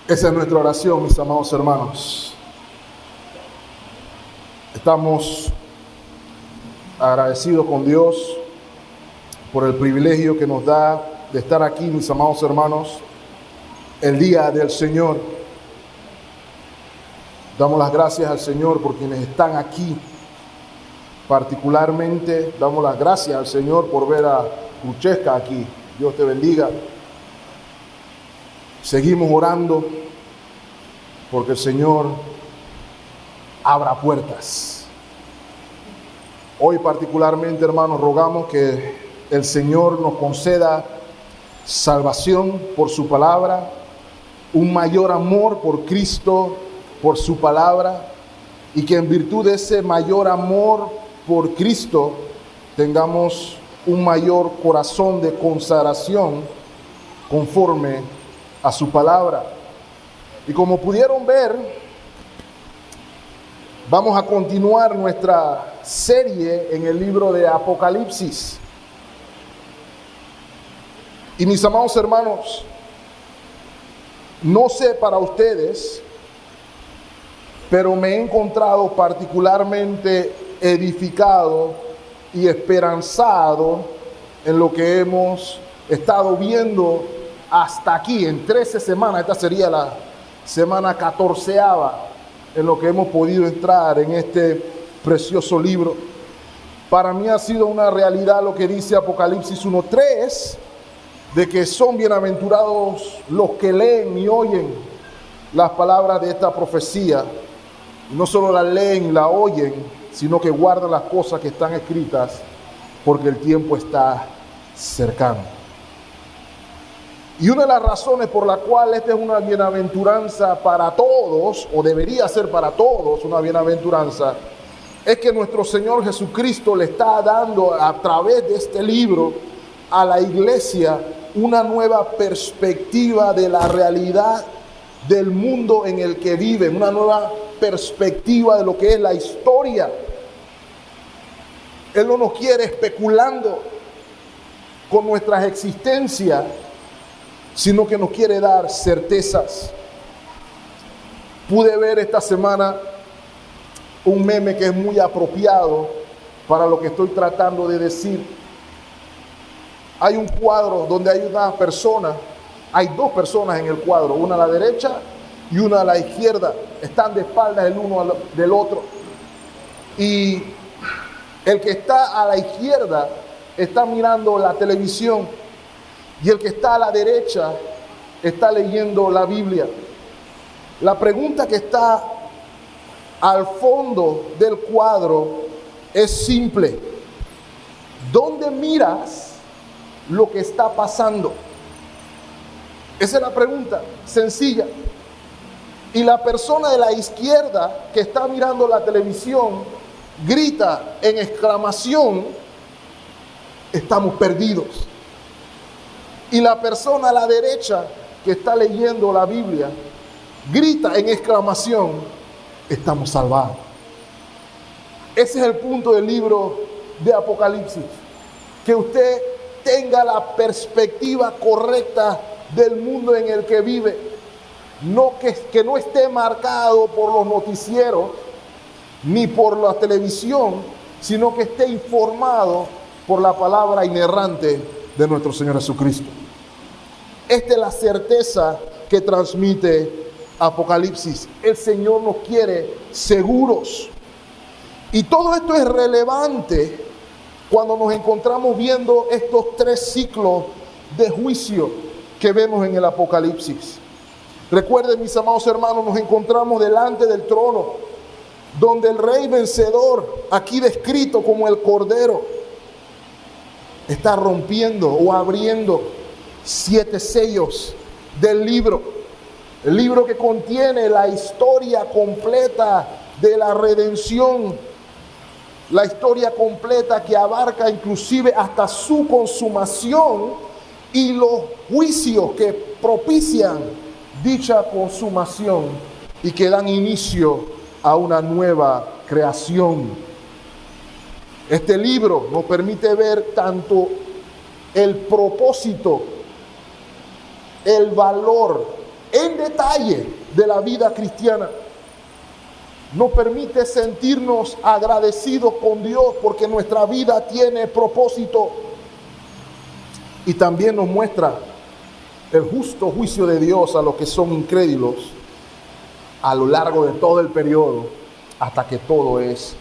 Esa es nuestra oración, mis amados hermanos. Estamos agradecidos con Dios por el privilegio que nos da de estar aquí, mis amados hermanos, el día del Señor. Damos las gracias al Señor por quienes están aquí. Particularmente damos las gracias al Señor por ver a Francesca aquí. Dios te bendiga. Seguimos orando porque el Señor abra puertas. Hoy particularmente, hermanos, rogamos que el Señor nos conceda salvación por su palabra, un mayor amor por Cristo, por su palabra, y que en virtud de ese mayor amor por Cristo tengamos un mayor corazón de consagración conforme a su palabra. Y como pudieron ver, vamos a continuar nuestra serie en el libro de Apocalipsis. Y mis amados hermanos, no sé para ustedes, pero me he encontrado particularmente edificado y esperanzado en lo que hemos estado viendo hasta aquí, en 13 semanas. Esta sería la semana 14ª en lo que hemos podido entrar en este precioso libro. Para mí ha sido una realidad lo que dice Apocalipsis 1:3, de que son bienaventurados los que leen y oyen las palabras de esta profecía. Y no solo la leen y la oyen, sino que guardan las cosas que están escritas, porque el tiempo está cercano. Y una de las razones por la cual esta es una bienaventuranza para todos, o debería ser para todos una bienaventuranza, es que nuestro Señor Jesucristo le está dando a través de este libro a la iglesia una nueva perspectiva de la realidad del mundo en el que viven, una nueva perspectiva de lo que es la historia. Él no nos quiere especulando con nuestras existencias, sino que nos quiere dar certezas. Pude ver esta semana un meme que es muy apropiado para lo que estoy tratando de decir. Hay un cuadro donde hay una persona, hay dos personas en el cuadro, una a la derecha y una a la izquierda. Están de espaldas el uno del otro. Y el que está a la izquierda está mirando la televisión y el que está a la derecha está leyendo la Biblia. La pregunta que está al fondo del cuadro es simple: ¿dónde miras lo que está pasando? Esa es la pregunta, sencilla. Y la persona de la izquierda que está mirando la televisión grita en exclamación: estamos perdidos. Y la persona a la derecha que está leyendo la Biblia grita en exclamación: estamos salvados. Ese es el punto del libro de Apocalipsis, que usted tenga la perspectiva correcta del mundo en el que vive, no que no esté marcado por los noticieros ni por la televisión, sino que esté informado por la palabra inerrante de nuestro Señor Jesucristo. Esta es la certeza que transmite Apocalipsis. El Señor nos quiere seguros. Y todo esto es relevante cuando nos encontramos viendo estos 3 ciclos de juicio que vemos en el Apocalipsis. Recuerden, mis amados hermanos, nos encontramos delante del trono, donde el rey vencedor, aquí descrito como el Cordero, está rompiendo o abriendo 7 sellos del libro. El libro que contiene la historia completa de la redención, la historia completa que abarca inclusive hasta su consumación y los juicios que propician dicha consumación y que dan inicio a una nueva creación. Este libro nos permite ver tanto el propósito, el valor en detalle de la vida cristiana. Nos permite sentirnos agradecidos con Dios porque nuestra vida tiene propósito. Y también nos muestra el justo juicio de Dios a los que son incrédulos a lo largo de todo el periodo hasta que todo es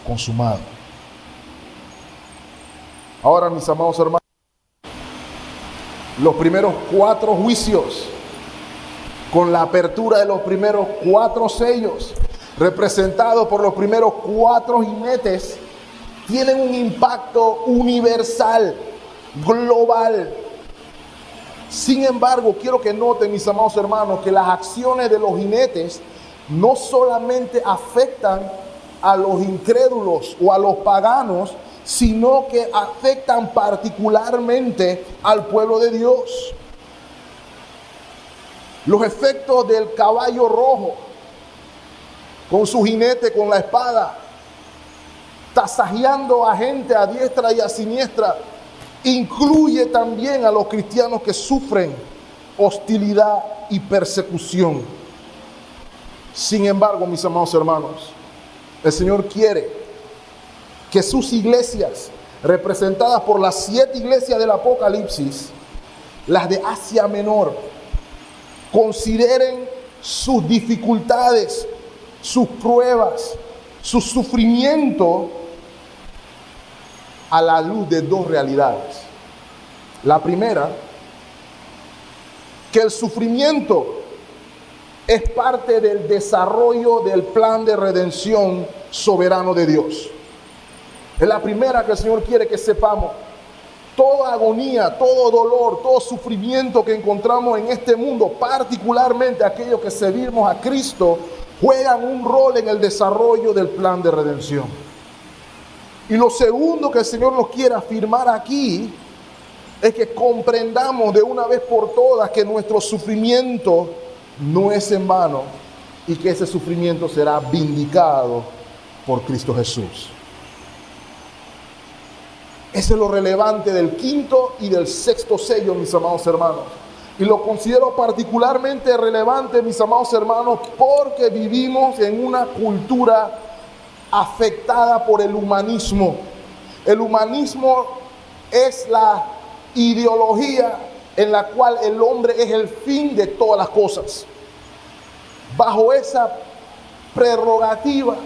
consumado. Ahora, mis amados hermanos, los primeros 4 juicios, con la apertura de los primeros 4 sellos, representados por los primeros 4 jinetes, tienen un impacto universal, global. Sin embargo, quiero que noten, mis amados hermanos, que las acciones de los jinetes no solamente afectan a los incrédulos o a los paganos, sino que afectan particularmente al pueblo de Dios. Los efectos del caballo rojo, con su jinete, con la espada, tasajeando a gente a diestra y a siniestra, incluye también a los cristianos que sufren hostilidad y persecución. Sin embargo, mis amados hermanos, el Señor quiere que sus iglesias, representadas por las 7 iglesias del Apocalipsis, las de Asia Menor, consideren sus dificultades, sus pruebas, su sufrimiento a la luz de 2 realidades. La primera, que el sufrimiento es parte del desarrollo del plan de redención soberano de Dios. Es la primera que el Señor quiere que sepamos. Toda agonía, todo dolor, todo sufrimiento que encontramos en este mundo, particularmente aquellos que servimos a Cristo, juegan un rol en el desarrollo del plan de redención. Y lo segundo que el Señor nos quiere afirmar aquí es que comprendamos de una vez por todas que nuestro sufrimiento no es en vano y que ese sufrimiento será vindicado por Cristo Jesús. Eso es lo relevante del 5º y del 6º sello, mis amados hermanos. Y lo considero particularmente relevante, mis amados hermanos, porque vivimos en una cultura afectada por el humanismo. El humanismo es la ideología en la cual el hombre es el fin de todas las cosas. Bajo esa prerrogativa,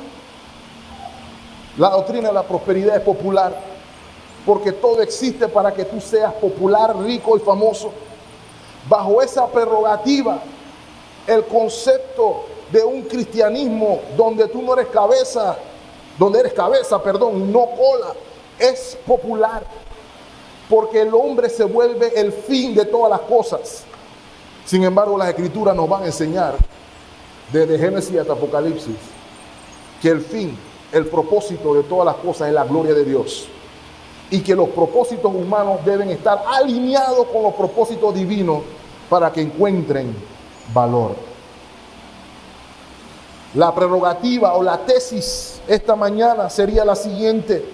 la doctrina de la prosperidad es popular, porque todo existe para que tú seas popular, rico y famoso. Bajo esa prerrogativa, el concepto de un cristianismo donde tú no eres cabeza, donde eres cabeza, no cola, es popular, porque el hombre se vuelve el fin de todas las cosas. Sin embargo, las Escrituras nos van a enseñar, desde Génesis hasta Apocalipsis, que el fin, el propósito de todas las cosas es la gloria de Dios, y que los propósitos humanos deben estar alineados con los propósitos divinos para que encuentren valor. La prerrogativa o la tesis esta mañana sería la siguiente: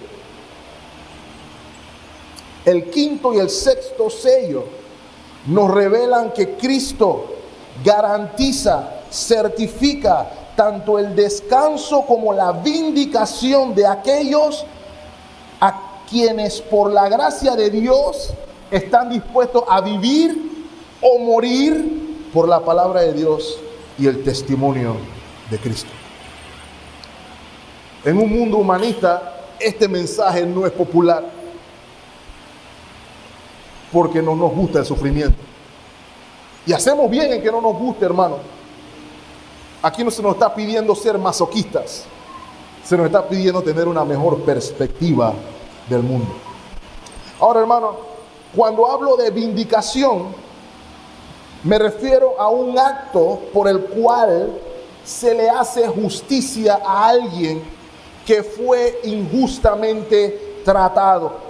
el 5º y el 6º sello nos revelan que Cristo garantiza, certifica tanto el descanso como la vindicación de aquellos a quienes por la gracia de Dios están dispuestos a vivir o morir por la palabra de Dios y el testimonio de Cristo. En un mundo humanista, este mensaje no es popular porque no nos gusta el sufrimiento. Y hacemos bien en que no nos guste, hermano. Aquí no se nos está pidiendo ser masoquistas, se nos está pidiendo tener una mejor perspectiva del mundo. Ahora, hermano, cuando hablo de vindicación, me refiero a un acto por el cual se le hace justicia a alguien que fue injustamente tratado.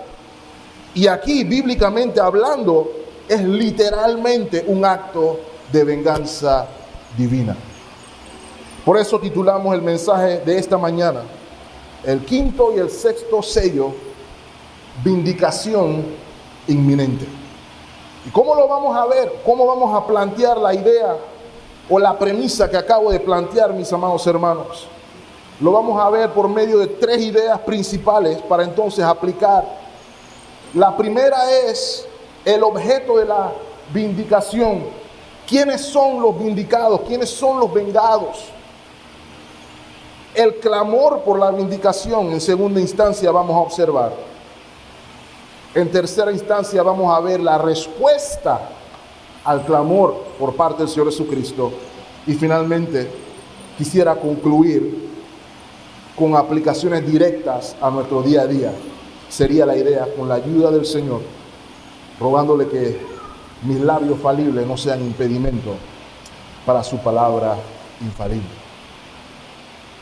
Y aquí, bíblicamente hablando, es literalmente un acto de venganza divina. Por eso titulamos el mensaje de esta mañana: el 5º y el 6º sello, vindicación inminente. ¿Y cómo lo vamos a ver? ¿Cómo vamos a plantear la idea o la premisa que acabo de plantear, mis amados hermanos? Lo vamos a ver por medio de 3 ideas principales para entonces aplicar. La primera es el objeto de la vindicación. ¿Quiénes son los vindicados? ¿Quiénes son los vengados? El clamor por la vindicación, en segunda instancia, vamos a observar. En tercera instancia, vamos a ver la respuesta al clamor por parte del Señor Jesucristo. Y finalmente, quisiera concluir con aplicaciones directas a nuestro día a día. Sería la idea, con la ayuda del Señor, rogándole que mis labios falibles no sean impedimento para su palabra infalible.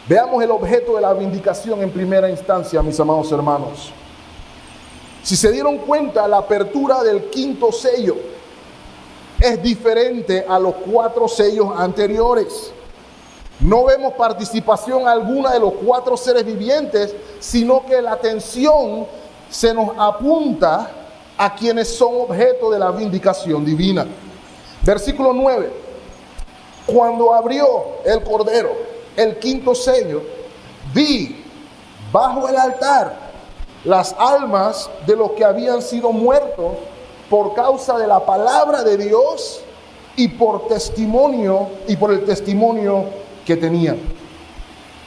Veamos el objeto de la vindicación en primera instancia, mis amados hermanos. Si se dieron cuenta, la apertura del 5º sello es diferente a los 4 sellos anteriores. No vemos participación alguna de los 4 seres vivientes, sino que la atención se nos apunta a quienes son objeto de la vindicación divina. Versículo 9. Cuando abrió el Cordero el 5º sello, vi bajo el altar las almas de los que habían sido muertos por causa de la palabra de Dios y por el testimonio que tenían.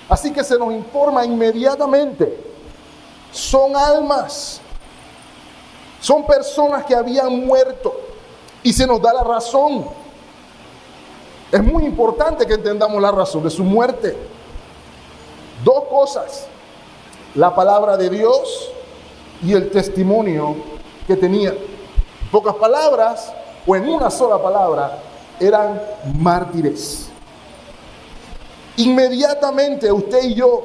Así que se nos informa inmediatamente, son almas, son personas que habían muerto, y se nos da la razón. Es muy importante que entendamos la razón de su muerte. 2 cosas: la palabra de Dios y el testimonio que tenía. En pocas palabras, o en una sola palabra, eran mártires. Inmediatamente usted y yo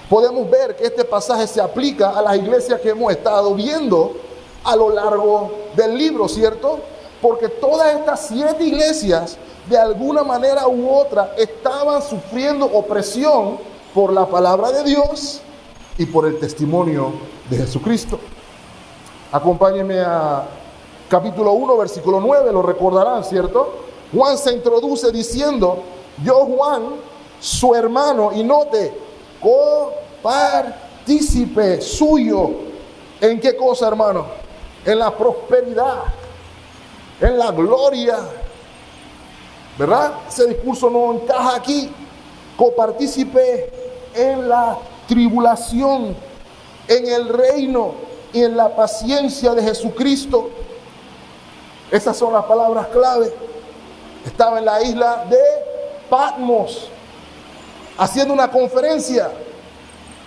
podemos ver que este pasaje se aplica a las iglesias que hemos estado viendo a lo largo del libro, ¿cierto? Porque todas estas 7 iglesias, de alguna manera u otra, estaban sufriendo opresión por la palabra de Dios y por el testimonio de Jesucristo. Acompáñenme a capítulo 1, versículo 9, lo recordarán, ¿cierto? Juan se introduce diciendo: yo, Juan, su hermano, y note, copartícipe suyo. ¿En qué cosa, hermano? En la prosperidad, en la gloria, ¿verdad? Ese discurso no encaja aquí. Copartícipe en la tribulación, en el reino y en la paciencia de Jesucristo. Esas son las palabras clave. Estaba en la isla de Patmos haciendo una conferencia.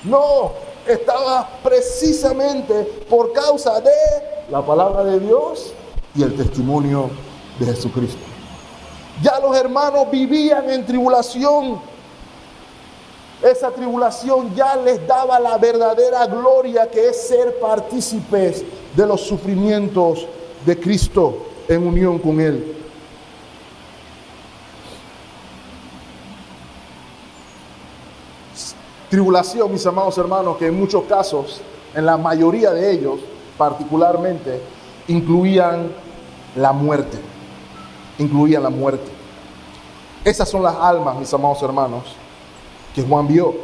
No, estaba precisamente por causa de la palabra de Dios y el testimonio de Jesucristo. Ya los hermanos vivían en tribulación. Esa tribulación ya les daba la verdadera gloria, que es ser partícipes de los sufrimientos de Cristo en unión con Él. Tribulación, mis amados hermanos, que en muchos casos, en la mayoría de ellos particularmente, incluían la muerte. Incluían la muerte. Esas son las almas, mis amados hermanos, que Juan vio.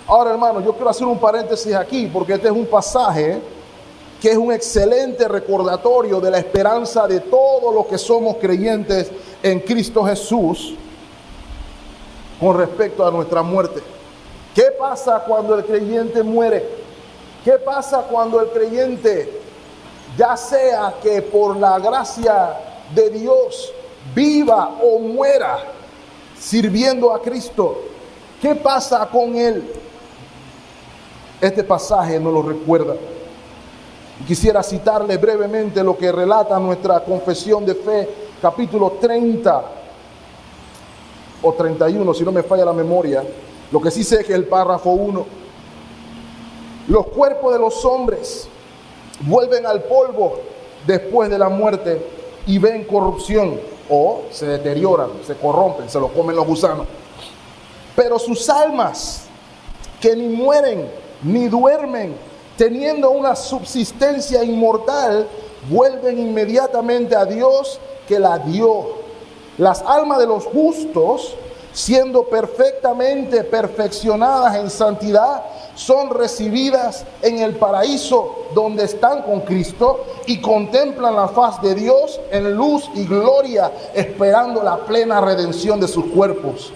Ahora, hermanos, yo quiero hacer un paréntesis aquí, porque este es un pasaje que es un excelente recordatorio de la esperanza de todos los que somos creyentes en Cristo Jesús con respecto a nuestra muerte. ¿Qué pasa cuando el creyente muere? ¿Qué pasa cuando el creyente, ya sea que por la gracia de Dios viva o muera sirviendo a Cristo? ¿Qué pasa con él? Este pasaje nos lo recuerda. Quisiera citarles brevemente lo que relata nuestra confesión de fe, capítulo 30 o 31, si no me falla la memoria. Lo que sí sé es que el párrafo 1. Los cuerpos de los hombres vuelven al polvo después de la muerte y ven corrupción, o se deterioran, se corrompen, se los comen los gusanos. Pero sus almas, que ni mueren ni duermen, teniendo una subsistencia inmortal, vuelven inmediatamente a Dios que la dio. Las almas de los justos, siendo perfectamente perfeccionadas en santidad, son recibidas en el paraíso donde están con Cristo y contemplan la faz de Dios en luz y gloria, esperando la plena redención de sus cuerpos.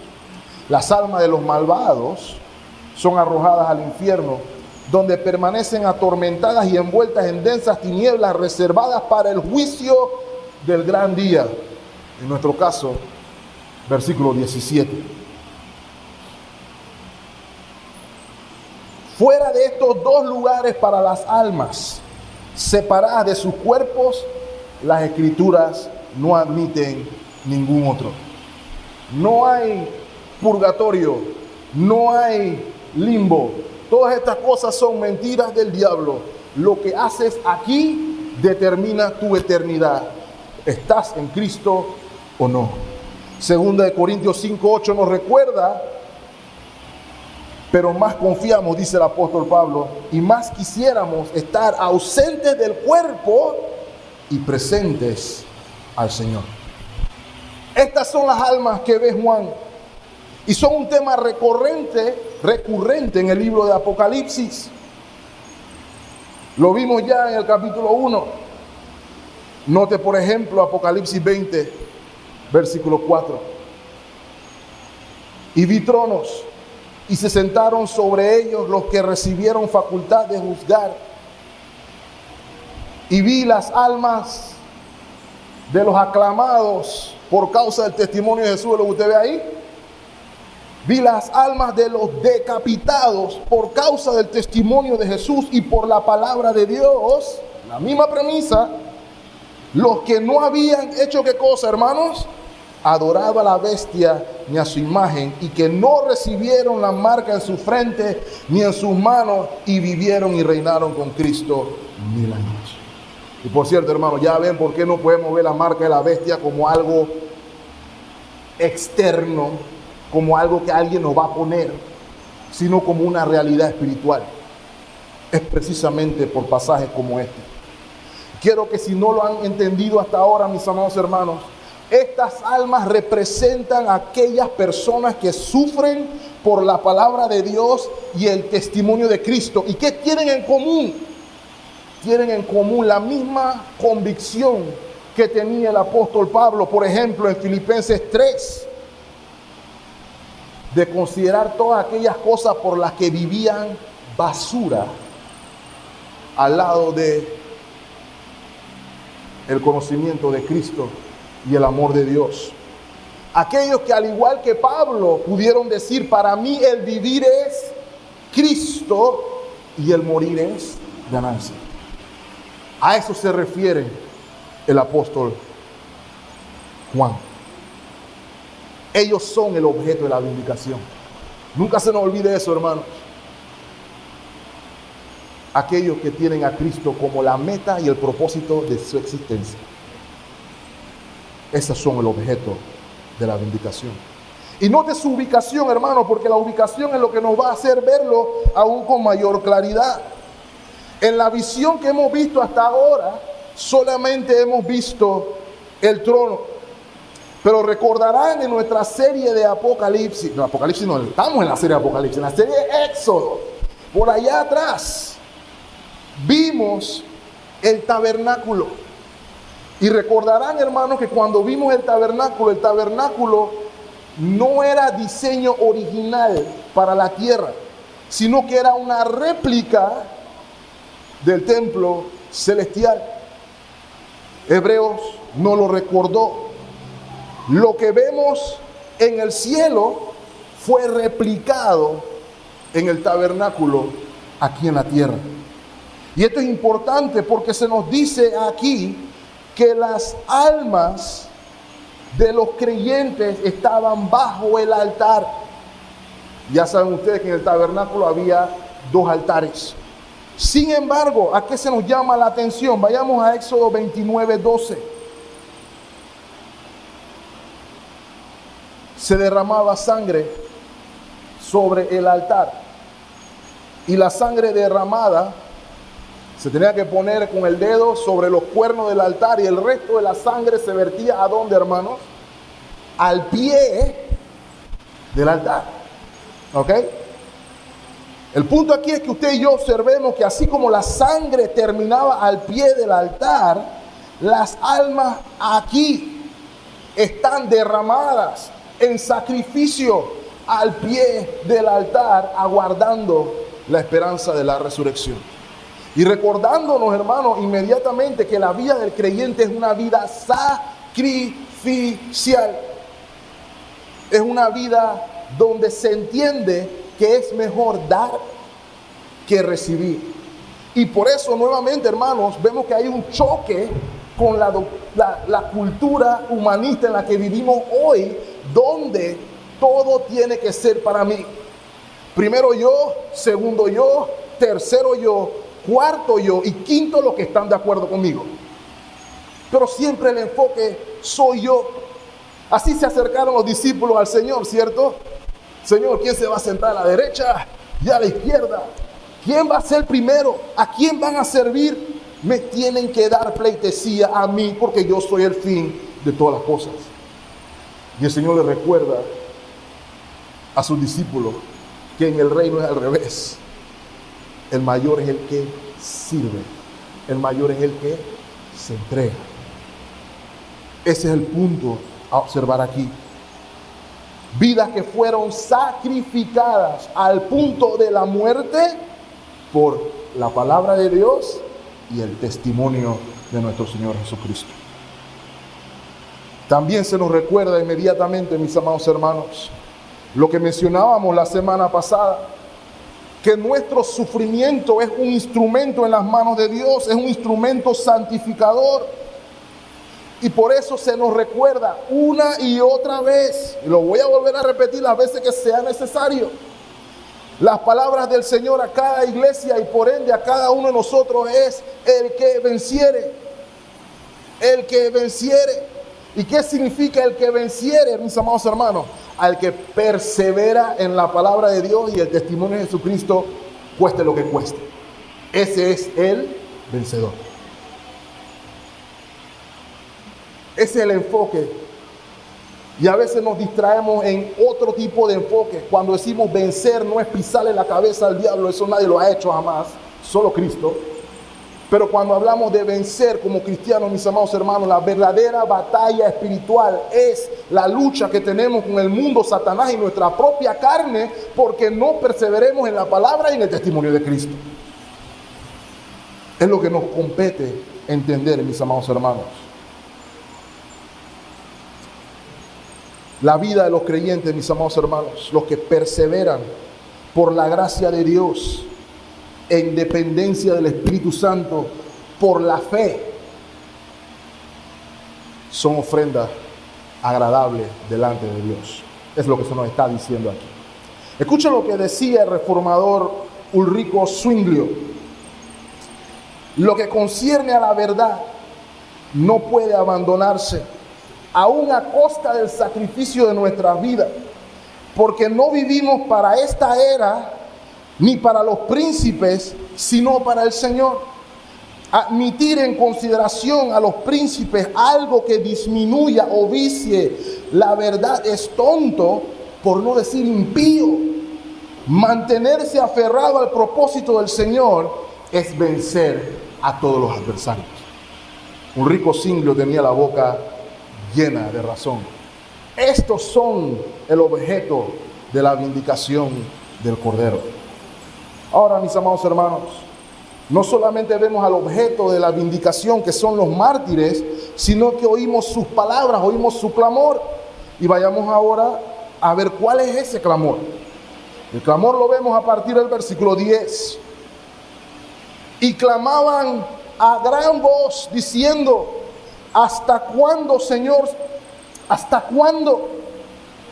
Las almas de los malvados son arrojadas al infierno, donde permanecen atormentadas y envueltas en densas tinieblas reservadas para el juicio del gran día. En nuestro caso, versículo 17. Fuera de estos dos lugares para las almas, separadas de sus cuerpos, las escrituras no admiten ningún otro. No hay purgatorio, no hay limbo. Todas estas cosas son mentiras del diablo. Lo que haces aquí determina tu eternidad. ¿Estás en Cristo o no? Segunda de Corintios 5:8 nos recuerda: pero más confiamos, dice el apóstol Pablo, y más quisiéramos estar ausentes del cuerpo y presentes al Señor. Estas son las almas que ve Juan, y son un tema recurrente en el libro de Apocalipsis. Lo vimos ya en el capítulo 1. Note, por ejemplo, Apocalipsis 20, versículo 4. Y vi tronos, y se sentaron sobre ellos los que recibieron facultad de juzgar. Y vi las almas de los aclamados por causa del testimonio de Jesús. ¿Lo que usted ve ahí? Vi las almas de los decapitados por causa del testimonio de Jesús y por la palabra de Dios. La misma premisa. Los que no habían hecho ¿qué cosa, hermanos? Adorado a la bestia ni a su imagen, y que no recibieron la marca en su frente ni en sus manos, y vivieron y reinaron con Cristo 1000 años. Y por cierto, hermanos, ya ven por qué no podemos ver la marca de la bestia como algo externo, como algo que alguien nos va a poner, sino como una realidad espiritual. Es precisamente por pasajes como este. Quiero que, si no lo han entendido hasta ahora, mis amados hermanos, estas almas representan a aquellas personas que sufren por la palabra de Dios y el testimonio de Cristo. ¿Y qué tienen en común? Tienen en común la misma convicción que tenía el apóstol Pablo, por ejemplo, en Filipenses 3, de considerar todas aquellas cosas por las que vivían basura al lado de el conocimiento de Cristo y el amor de Dios. Aquellos que, al igual que Pablo, pudieron decir: para mí el vivir es Cristo y el morir es ganancia. A eso se refiere el apóstol Juan. Ellos son el objeto de la vindicación. Nunca se nos olvide eso, hermanos. Aquellos que tienen a Cristo como la meta y el propósito de su existencia. Esos son el objeto de la vindicación. Y note su ubicación, hermano, porque la ubicación es lo que nos va a hacer verlo aún con mayor claridad. En la visión que hemos visto hasta ahora, solamente hemos visto el trono. Pero recordarán en nuestra serie de Apocalipsis, no, estamos en la serie de Apocalipsis, en la serie de Éxodo, por allá atrás, vimos el tabernáculo. Y recordarán, hermanos, que cuando vimos el tabernáculo no era diseño original para la tierra, sino que era una réplica del templo celestial. Hebreos no lo recordó. Lo que vemos en el cielo fue replicado en el tabernáculo aquí en la tierra. Y esto es importante porque se nos dice aquí que las almas de los creyentes estaban bajo el altar. Ya saben ustedes que en el tabernáculo había 2 altares. Sin embargo, ¿a qué se nos llama la atención? Vayamos a Éxodo 29:12. Se derramaba sangre sobre el altar, y la sangre derramada Se tenía que poner con el dedo sobre los cuernos del altar y el resto de la sangre se vertía ¿a dónde, hermanos? Al pie del altar. ¿Ok? El punto aquí es que usted y yo observemos que así como la sangre terminaba al pie del altar, las almas aquí están derramadas en sacrificio al pie del altar, aguardando la esperanza de la resurrección. Y recordándonos, hermanos, inmediatamente que la vida del creyente es una vida sacrificial. Es una vida donde se entiende que es mejor dar que recibir. Y por eso, nuevamente, hermanos, vemos que hay un choque con la cultura humanista en la que vivimos hoy, donde todo tiene que ser para mí. Primero yo, segundo yo, tercero yo, cuarto yo y quinto los que están de acuerdo conmigo. Pero siempre el enfoque soy yo. Así se acercaron los discípulos al Señor, ¿cierto? Señor, ¿quién se va a sentar a la derecha y a la izquierda? ¿Quién va a ser primero? ¿A quién van a servir? Me tienen que dar pleitesía a mí porque yo soy el fin de todas las cosas. Y el Señor le recuerda a sus discípulos que en el reino es al revés. El mayor es el que sirve. El mayor es el que se entrega. Ese es el punto a observar aquí. Vidas que fueron sacrificadas al punto de la muerte por la palabra de Dios y el testimonio de nuestro Señor Jesucristo. También se nos recuerda inmediatamente, mis amados hermanos, lo que mencionábamos la semana pasada, que nuestro sufrimiento es un instrumento en las manos de Dios, es un instrumento santificador. Y por eso se nos recuerda una y otra vez, y lo voy a volver a repetir las veces que sea necesario, las palabras del Señor a cada iglesia y por ende a cada uno de nosotros es el que venciere. El que venciere. ¿Y qué significa el que venciere, mis amados hermanos? Al que persevera en la palabra de Dios y el testimonio de Jesucristo, cueste lo que cueste. Ese es el vencedor. Ese es el enfoque. Y a veces nos distraemos en otro tipo de enfoque. Cuando decimos vencer no es pisarle la cabeza al diablo, eso nadie lo ha hecho jamás, solo Cristo. Pero cuando hablamos de vencer como cristianos, mis amados hermanos, la verdadera batalla espiritual es la lucha que tenemos con el mundo, Satanás y nuestra propia carne, porque no perseveremos en la palabra y en el testimonio de Cristo. Es lo que nos compete entender, mis amados hermanos. La vida de los creyentes, mis amados hermanos, los que perseveran por la gracia de Dios, en dependencia del Espíritu Santo, por la fe, son ofrendas agradables delante de Dios. Es lo que se nos está diciendo aquí. Escuchen lo que decía el reformador Ulrico Zwinglio. Lo que concierne a la verdad no puede abandonarse, aún a costa del sacrificio de nuestras vidas, porque no vivimos para esta era ni para los príncipes, sino para el Señor. Admitir en consideración a los príncipes algo que disminuya o vicie la verdad es tonto, por no decir impío. Mantenerse aferrado al propósito del Señor es vencer a todos los adversarios. Ulrico Zwinglio tenía la boca llena de razón. Estos son el objeto de la vindicación del Cordero. Ahora, mis amados hermanos, no solamente vemos al objeto de la vindicación, que son los mártires, sino que oímos sus palabras, oímos su clamor. Y vayamos ahora a ver cuál es ese clamor. El clamor lo vemos a partir del versículo 10. Y clamaban a gran voz diciendo: ¿hasta cuándo, Señor? ¿Hasta cuándo,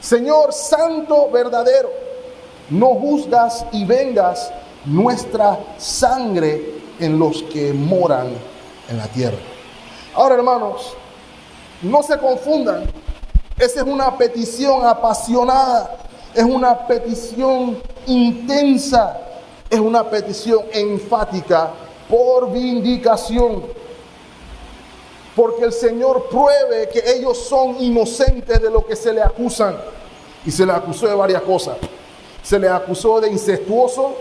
Señor santo verdadero, no juzgas y vengas nuestra sangre en los que moran en la tierra? Ahora, hermanos, no se confundan. Esa es una petición apasionada, es una petición intensa, es una petición enfática por vindicación, porque el Señor pruebe que ellos son inocentes de lo que se les acusan. Y se les acusó de varias cosas. Se les acusó de incestuoso,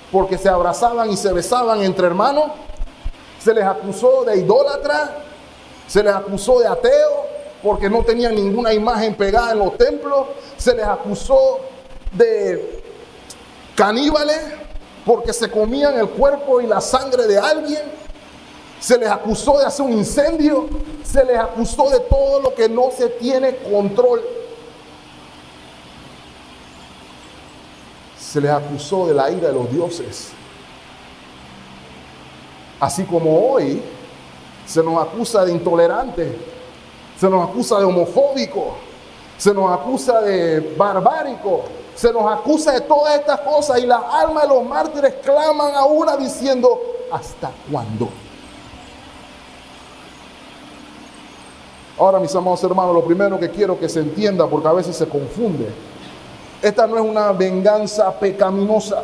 porque se abrazaban y se besaban entre hermanos. Se les acusó de idólatra. Se les acusó de ateo, porque no tenían ninguna imagen pegada en los templos. Se les acusó de caníbales, porque se comían el cuerpo y la sangre de alguien. Se les acusó de hacer un incendio. Se les acusó de todo lo que no se tiene control. Se les acusó de la ira de los dioses. Así como hoy se nos acusa de intolerantes, se nos acusa de homofóbicos, se nos acusa de barbáricos, se nos acusa de todas estas cosas, y las almas de los mártires claman a una diciendo: ¿hasta cuándo? Ahora, mis amados hermanos, lo primero que quiero que se entienda, porque a veces se confunde, esta no es una venganza pecaminosa.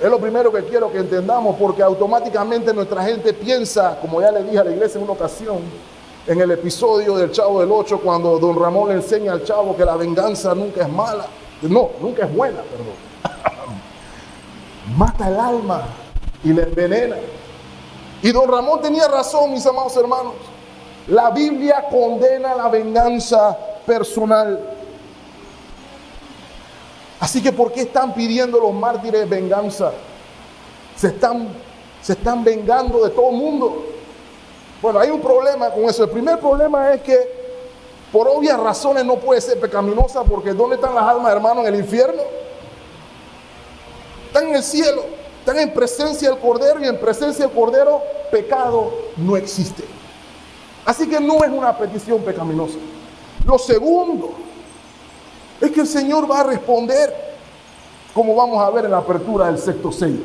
Es lo primero que quiero que entendamos, porque automáticamente nuestra gente piensa, como ya le dije a la iglesia en una ocasión, en el episodio del Chavo del Ocho, cuando don Ramón le enseña al chavo que la venganza nunca es mala. No, nunca es buena, perdón. Mata el alma y le envenena. Y don Ramón tenía razón, mis amados hermanos. La Biblia condena la venganza personal. Así que, ¿por qué están pidiendo los mártires venganza? Se están vengando de todo el mundo. Bueno, hay un problema con eso. El primer problema es que, por obvias razones, no puede ser pecaminosa, porque ¿dónde están las almas, hermanos? En el infierno. Están en el cielo, están en presencia del Cordero, y en presencia del Cordero pecado no existe. Así que no es una petición pecaminosa. Lo segundo es que el Señor va a responder, como vamos a ver en la apertura del sexto sello.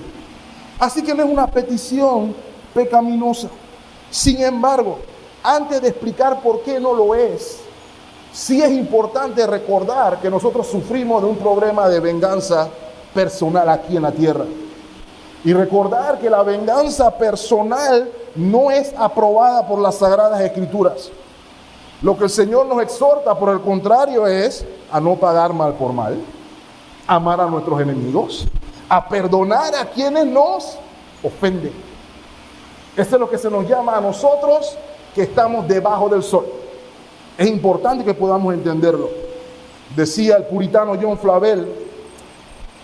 Así que no es una petición pecaminosa. Sin embargo, antes de explicar por qué no lo es, sí es importante recordar que nosotros sufrimos de un problema de venganza personal aquí en la tierra. Y recordar que la venganza personal no es aprobada por las Sagradas Escrituras. Lo que el Señor nos exhorta, por el contrario, es a no pagar mal por mal, a amar a nuestros enemigos, a perdonar a quienes nos ofenden. Eso es lo que se nos llama a nosotros que estamos debajo del sol. Es importante que podamos entenderlo. Decía el puritano John Flavel,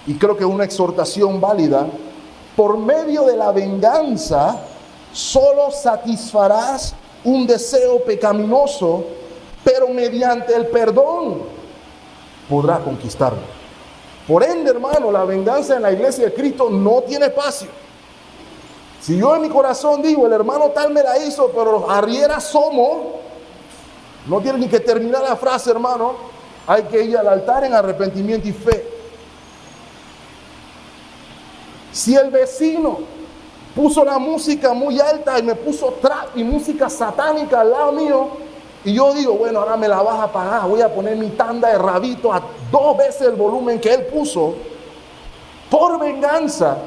y creo que es una exhortación válida: por medio de la venganza solo satisfarás un deseo pecaminoso, pero mediante el perdón podrás conquistarlo. Por ende, hermano, la venganza en la iglesia de Cristo no tiene espacio. Si yo en mi corazón digo, el hermano tal me la hizo, pero arriera somos, no tiene ni que terminar la frase, hermano. Hay que ir al altar en arrepentimiento y fe. Si el vecino puso la música muy alta y me puso trap y música satánica al lado mío, y yo digo, bueno, ahora me la vas a pagar, voy a poner mi tanda de rabito a 2 veces el volumen que él puso, por venganza,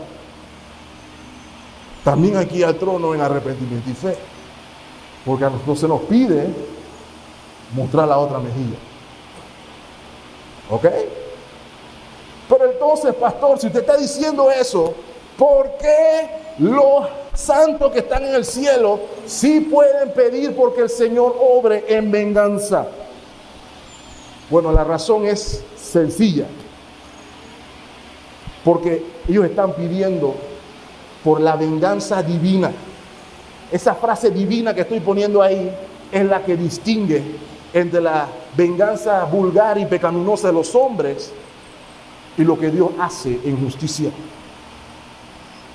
también aquí al trono en arrepentimiento y fe, porque a nosotros se nos pide mostrar la otra mejilla. ¿Ok? Pero entonces, pastor, si usted está diciendo eso, ¿por qué los santos que están en el cielo sí pueden pedir porque el Señor obre en venganza? Bueno, la razón es sencilla. Porque ellos están pidiendo por la venganza divina. Esa frase divina que estoy poniendo ahí es la que distingue entre la venganza vulgar y pecaminosa de los hombres y lo que Dios hace en justicia.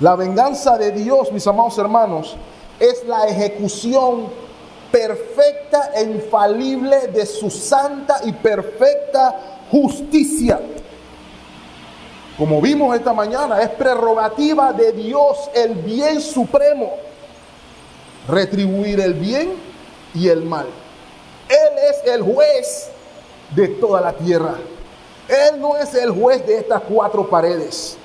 La venganza de Dios, mis amados hermanos, es la ejecución perfecta e infalible de su santa y perfecta justicia. Como vimos esta mañana, es prerrogativa de Dios el bien supremo, retribuir el bien y el mal. Él es el juez de toda la tierra. Él no es el juez de estas 4 paredes.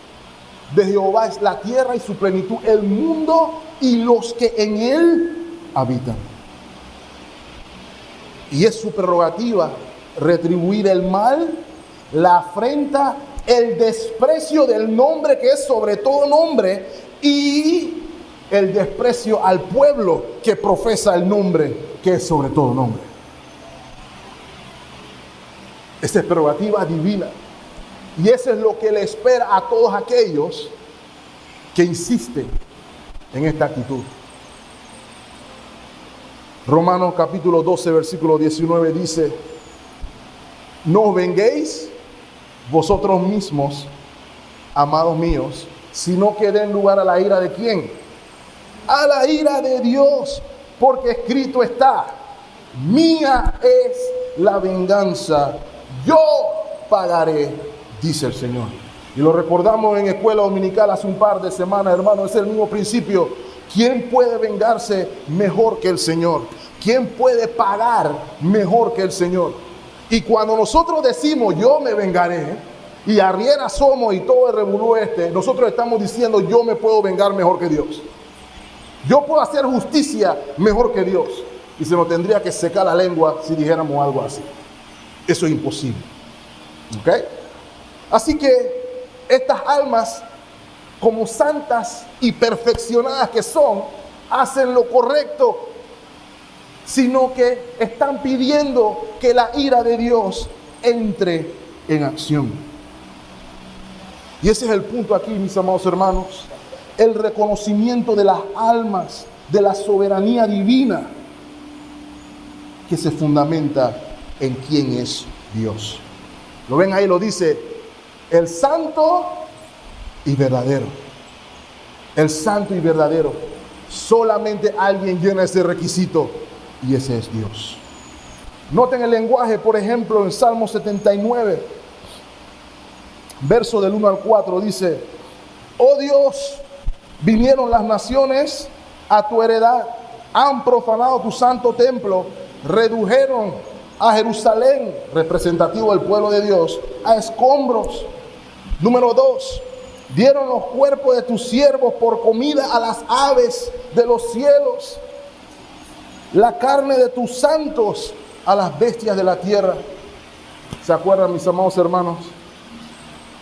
de Jehová es la tierra y su plenitud, el mundo y los que en él habitan. Y es su prerrogativa retribuir el mal, la afrenta, el desprecio del nombre que es sobre todo nombre y el desprecio al pueblo que profesa el nombre que es sobre todo nombre. Esa es prerrogativa divina. Y eso es lo que le espera a todos aquellos que insisten en esta actitud. Romanos capítulo 12, versículo 19 dice: no os venguéis vosotros mismos, amados míos, sino que den lugar a la ira de ¿quién? A la ira de Dios, porque escrito está: mía es la venganza, yo pagaré, dice el Señor. Y lo recordamos en escuela dominical hace un par de semanas, hermano, es el mismo principio. ¿Quién puede vengarse mejor que el Señor? ¿Quién puede pagar mejor que el Señor? Y cuando nosotros decimos yo me vengaré, y arriera somos y todo el revolú nosotros estamos diciendo yo me puedo vengar mejor que Dios. Yo puedo hacer justicia mejor que Dios. Y se nos tendría que secar la lengua si dijéramos algo así. Eso es imposible. ¿Ok? Así que estas almas, como santas y perfeccionadas que son, hacen lo correcto, sino que están pidiendo que la ira de Dios entre en acción. Y ese es el punto aquí, mis amados hermanos, el reconocimiento de las almas, de la soberanía divina, que se fundamenta en quién es Dios. ¿Lo ven ahí? Lo dice: el santo y verdadero. El santo y verdadero. Solamente alguien llena ese requisito, y ese es Dios. Noten el lenguaje, por ejemplo, en Salmo 79, verso del 1 al 4, dice: oh Dios, vinieron las naciones a tu heredad, han profanado tu santo templo, redujeron a Jerusalén, representativo del pueblo de Dios, a escombros. Número 2, dieron los cuerpos de tus siervos por comida a las aves de los cielos, la carne de tus santos a las bestias de la tierra. ¿Se acuerdan, mis amados hermanos?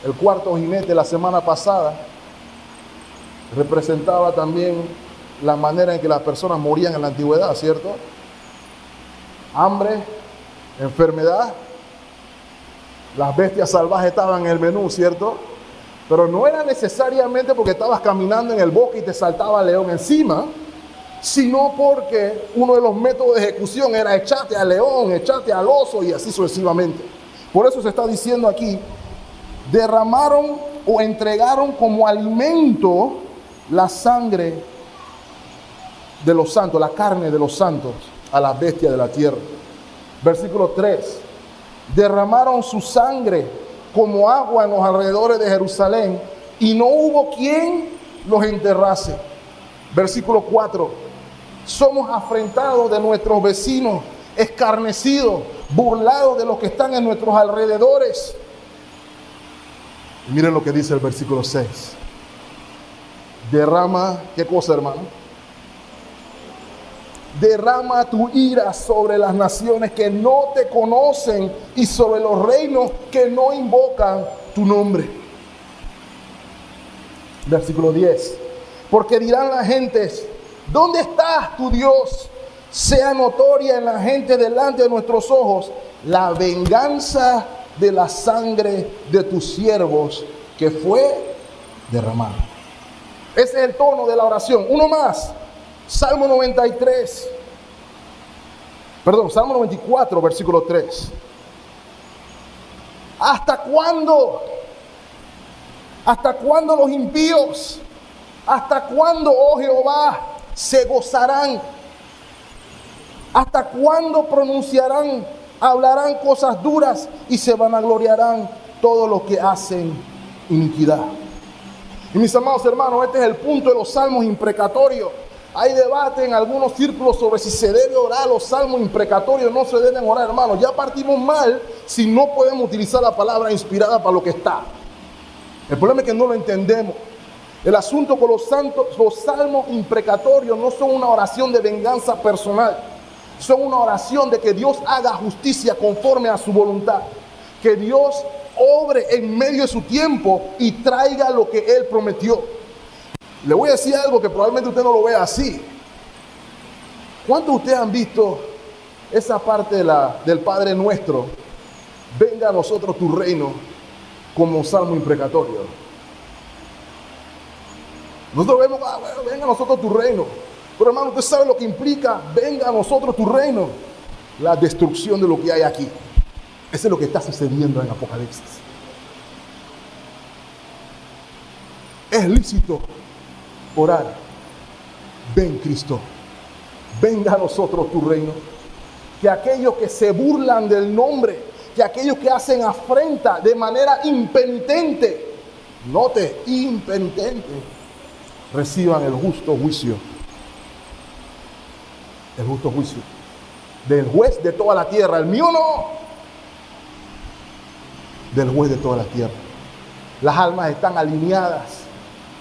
El cuarto jinete la semana pasada representaba también la manera en que las personas morían en la antigüedad, ¿cierto? Hambre, enfermedad. Las bestias salvajes estaban en el menú, ¿cierto? Pero no era necesariamente porque estabas caminando en el bosque y te saltaba el león encima, sino porque uno de los métodos de ejecución era echarte al león, echarte al oso y así sucesivamente. Por eso se está diciendo aquí: derramaron o entregaron como alimento la sangre de los santos, la carne de los santos a las bestias de la tierra. Versículo 3: derramaron su sangre como agua en los alrededores de Jerusalén, y no hubo quien los enterrase. Versículo 4: somos afrentados de nuestros vecinos, escarnecidos, burlados de los que están en nuestros alrededores. Y miren lo que dice el versículo 6. Derrama, ¿qué cosa, hermano? Derrama tu ira sobre las naciones que no te conocen y sobre los reinos que no invocan tu nombre. Versículo 10. Porque dirán las gentes: ¿dónde está tu Dios? Sea notoria en la gente delante de nuestros ojos la venganza de la sangre de tus siervos que fue derramada. Ese es el tono de la oración. Uno más. Salmo 93. Salmo 94, versículo 3. ¿Hasta cuándo? ¿Hasta cuándo los impíos? ¿Hasta cuándo, oh Jehová, se gozarán? ¿Hasta cuándo pronunciarán, hablarán cosas duras y se vanagloriarán todos los que hacen iniquidad? Y mis amados hermanos, este es el punto de los salmos imprecatorios. Hay debate en algunos círculos sobre si se debe orar los salmos imprecatorios o no se deben orar, hermanos. Ya partimos mal si no podemos utilizar la palabra inspirada para lo que está. El problema es que no lo entendemos. El asunto con los santos, los salmos imprecatorios no son una oración de venganza personal. Son una oración de que Dios haga justicia conforme a su voluntad. Que Dios obre en medio de su tiempo y traiga lo que Él prometió. Le voy a decir algo que probablemente usted no lo vea así. ¿Cuántos de ustedes han visto esa parte del Padre Nuestro? Venga a nosotros tu reino, como salmo imprecatorio. Nosotros vemos, bueno, venga a nosotros tu reino. Pero hermano, usted sabe lo que implica, venga a nosotros tu reino. La destrucción de lo que hay aquí. Eso es lo que está sucediendo en Apocalipsis. Es lícito orar. Ven, Cristo. Venga a nosotros tu reino. Que aquellos que se burlan del nombre, que aquellos que hacen afrenta de manera impenitente, note, impenitente, reciban el justo juicio. El justo juicio del juez de toda la tierra. El mío no. Del juez de toda la tierra. Las almas están alineadas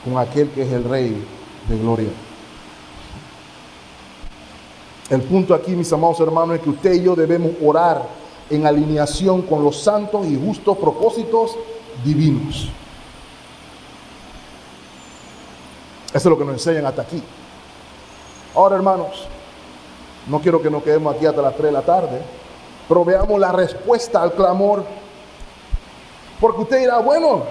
con aquel que es el Rey de gloria. El punto aquí, mis amados hermanos, es que usted y yo debemos orar en alineación con los santos y justos propósitos divinos. Eso es lo que nos enseñan hasta aquí. Ahora, hermanos, no quiero que nos quedemos aquí hasta las 3 de la tarde, pero veamos la respuesta al clamor. Porque usted dirá, bueno,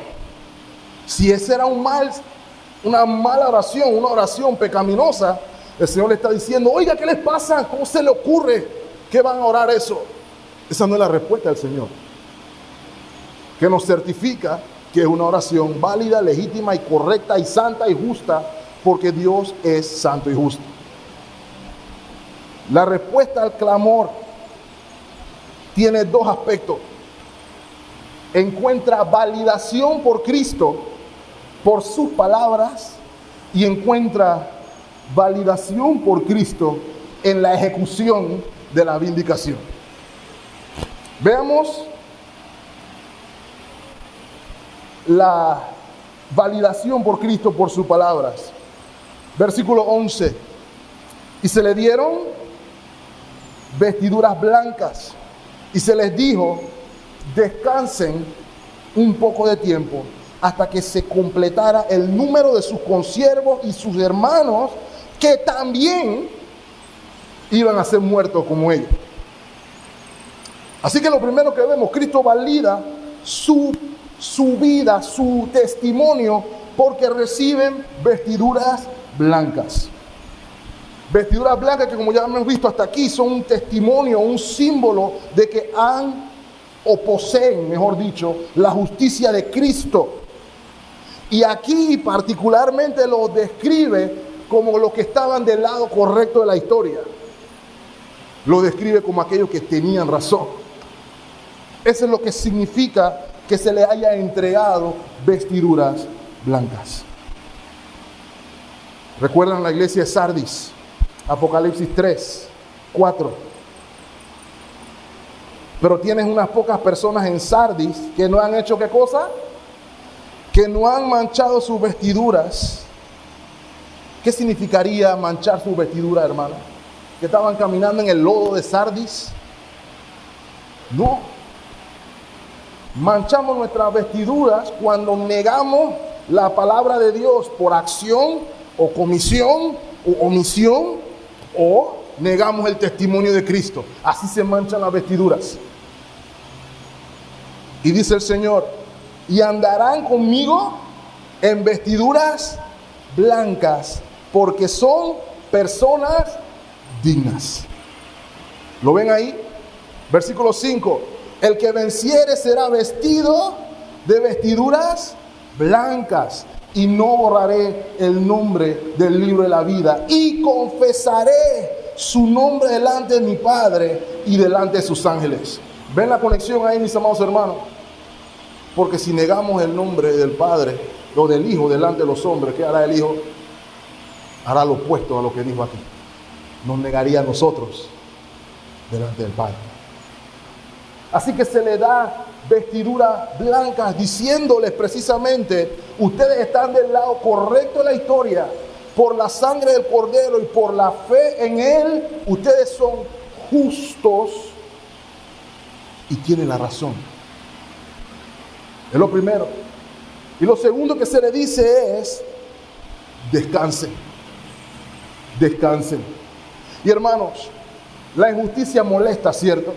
si ese era una mala oración, una oración pecaminosa, el Señor le está diciendo, oiga, ¿qué les pasa? ¿Cómo se le ocurre que van a orar eso? Esa no es la respuesta del Señor, que nos certifica que es una oración válida, legítima y correcta y santa y justa, porque Dios es santo y justo. La respuesta al clamor tiene dos aspectos. Encuentra validación por Cristo, por sus palabras, y encuentra validación por Cristo en la ejecución de la vindicación. Veamos la validación por Cristo por sus palabras. Versículo 11. Y se le dieron vestiduras blancas y se les dijo, descansen un poco de tiempo hasta que se completara el número de sus consiervos y sus hermanos que también iban a ser muertos como ellos. Así que lo primero que vemos, Cristo valida su vida, su testimonio, porque reciben vestiduras blancas. Vestiduras blancas que, como ya hemos visto hasta aquí, son un testimonio, un símbolo de que han o poseen, mejor dicho, la justicia de Cristo. Y aquí particularmente lo describe como los que estaban del lado correcto de la historia. Lo describe como aquellos que tenían razón. Eso es lo que significa que se le haya entregado vestiduras blancas. ¿Recuerdan la iglesia de Sardis? Apocalipsis 3, 4. Pero tienes unas pocas personas en Sardis que no han hecho ¿qué cosa? Que no han manchado sus vestiduras. ¿Qué significaría manchar su vestidura, hermano? ¿Que estaban caminando en el lodo de Sardis? No. Manchamos nuestras vestiduras cuando negamos la palabra de Dios por acción o comisión o omisión, o negamos el testimonio de Cristo. Así se manchan las vestiduras. Y dice el Señor, y andarán conmigo en vestiduras blancas, porque son personas dignas. ¿Lo ven ahí? Versículo 5. El que venciere será vestido de vestiduras blancas, y no borraré el nombre del libro de la vida, y confesaré su nombre delante de mi Padre y delante de sus ángeles. ¿Ven la conexión ahí, mis amados hermanos? Porque si negamos el nombre del Padre o del Hijo delante de los hombres, ¿qué hará el Hijo? Hará lo opuesto a lo que dijo aquí. Nos negaría a nosotros delante del Padre. Así que se le da vestiduras blancas, diciéndoles precisamente: ustedes están del lado correcto de la historia, por la sangre del Cordero y por la fe en Él, ustedes son justos y tienen la razón. Es lo primero. Y lo segundo que se le dice es: descansen, descansen. Y hermanos, la injusticia molesta, ¿cierto?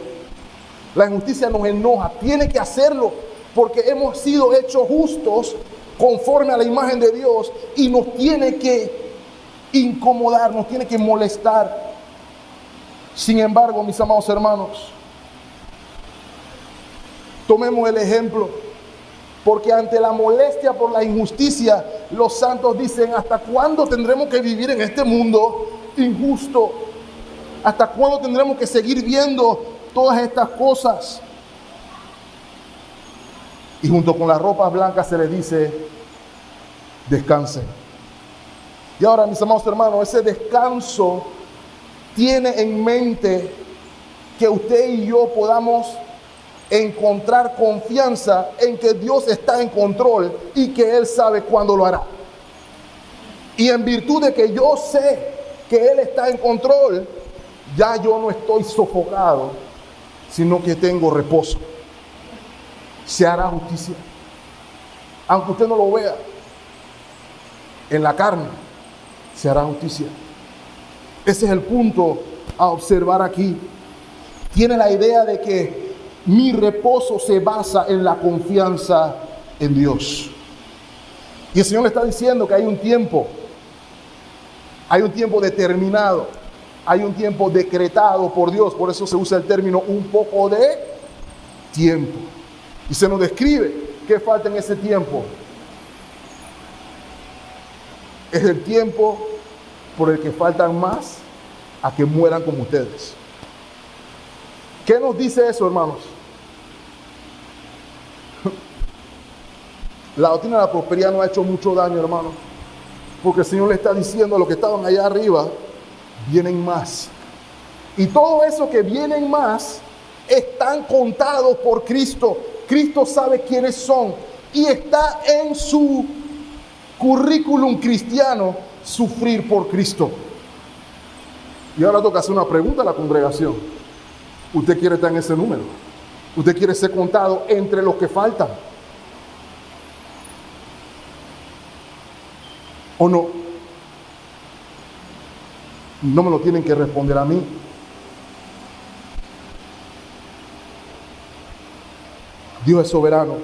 La injusticia nos enoja, tiene que hacerlo, porque hemos sido hechos justos conforme a la imagen de Dios y nos tiene que incomodar, nos tiene que molestar. Sin embargo, mis amados hermanos, tomemos el ejemplo, porque ante la molestia por la injusticia, los santos dicen: ¿hasta cuándo tendremos que vivir en este mundo injusto? ¿Hasta cuándo tendremos que seguir viendo todas estas cosas? Y junto con las ropas blancas se le dice: descansen. Y ahora, mis amados hermanos, ese descanso tiene en mente que usted y yo podamos encontrar confianza en que Dios está en control y que Él sabe cuándo lo hará. Y en virtud de que yo sé que Él está en control, ya yo no estoy sofocado, sino que tengo reposo. Se hará justicia, aunque usted no lo vea en la carne, se hará justicia. Ese es el punto a observar aquí. Tiene la idea de que mi reposo se basa en la confianza en Dios. Y el Señor le está diciendo que hay un tiempo determinado, hay un tiempo decretado por Dios. Por eso se usa el término un poco de tiempo. Y se nos describe qué falta en ese tiempo. Es el tiempo por el que faltan más a que mueran como ustedes. ¿Qué nos dice eso, hermanos? La doctrina de la prosperidad no ha hecho mucho daño, hermanos, porque el Señor le está diciendo a los que estaban allá arriba: vienen más. Y todo eso que vienen más están contados por Cristo. Cristo sabe quiénes son y está en su currículum cristiano sufrir por Cristo. Y ahora toca hacer una pregunta a la congregación: ¿usted quiere estar en ese número? ¿Usted quiere ser contado entre los que faltan? ¿O no? No me lo tienen que responder a mí. Dios es soberano.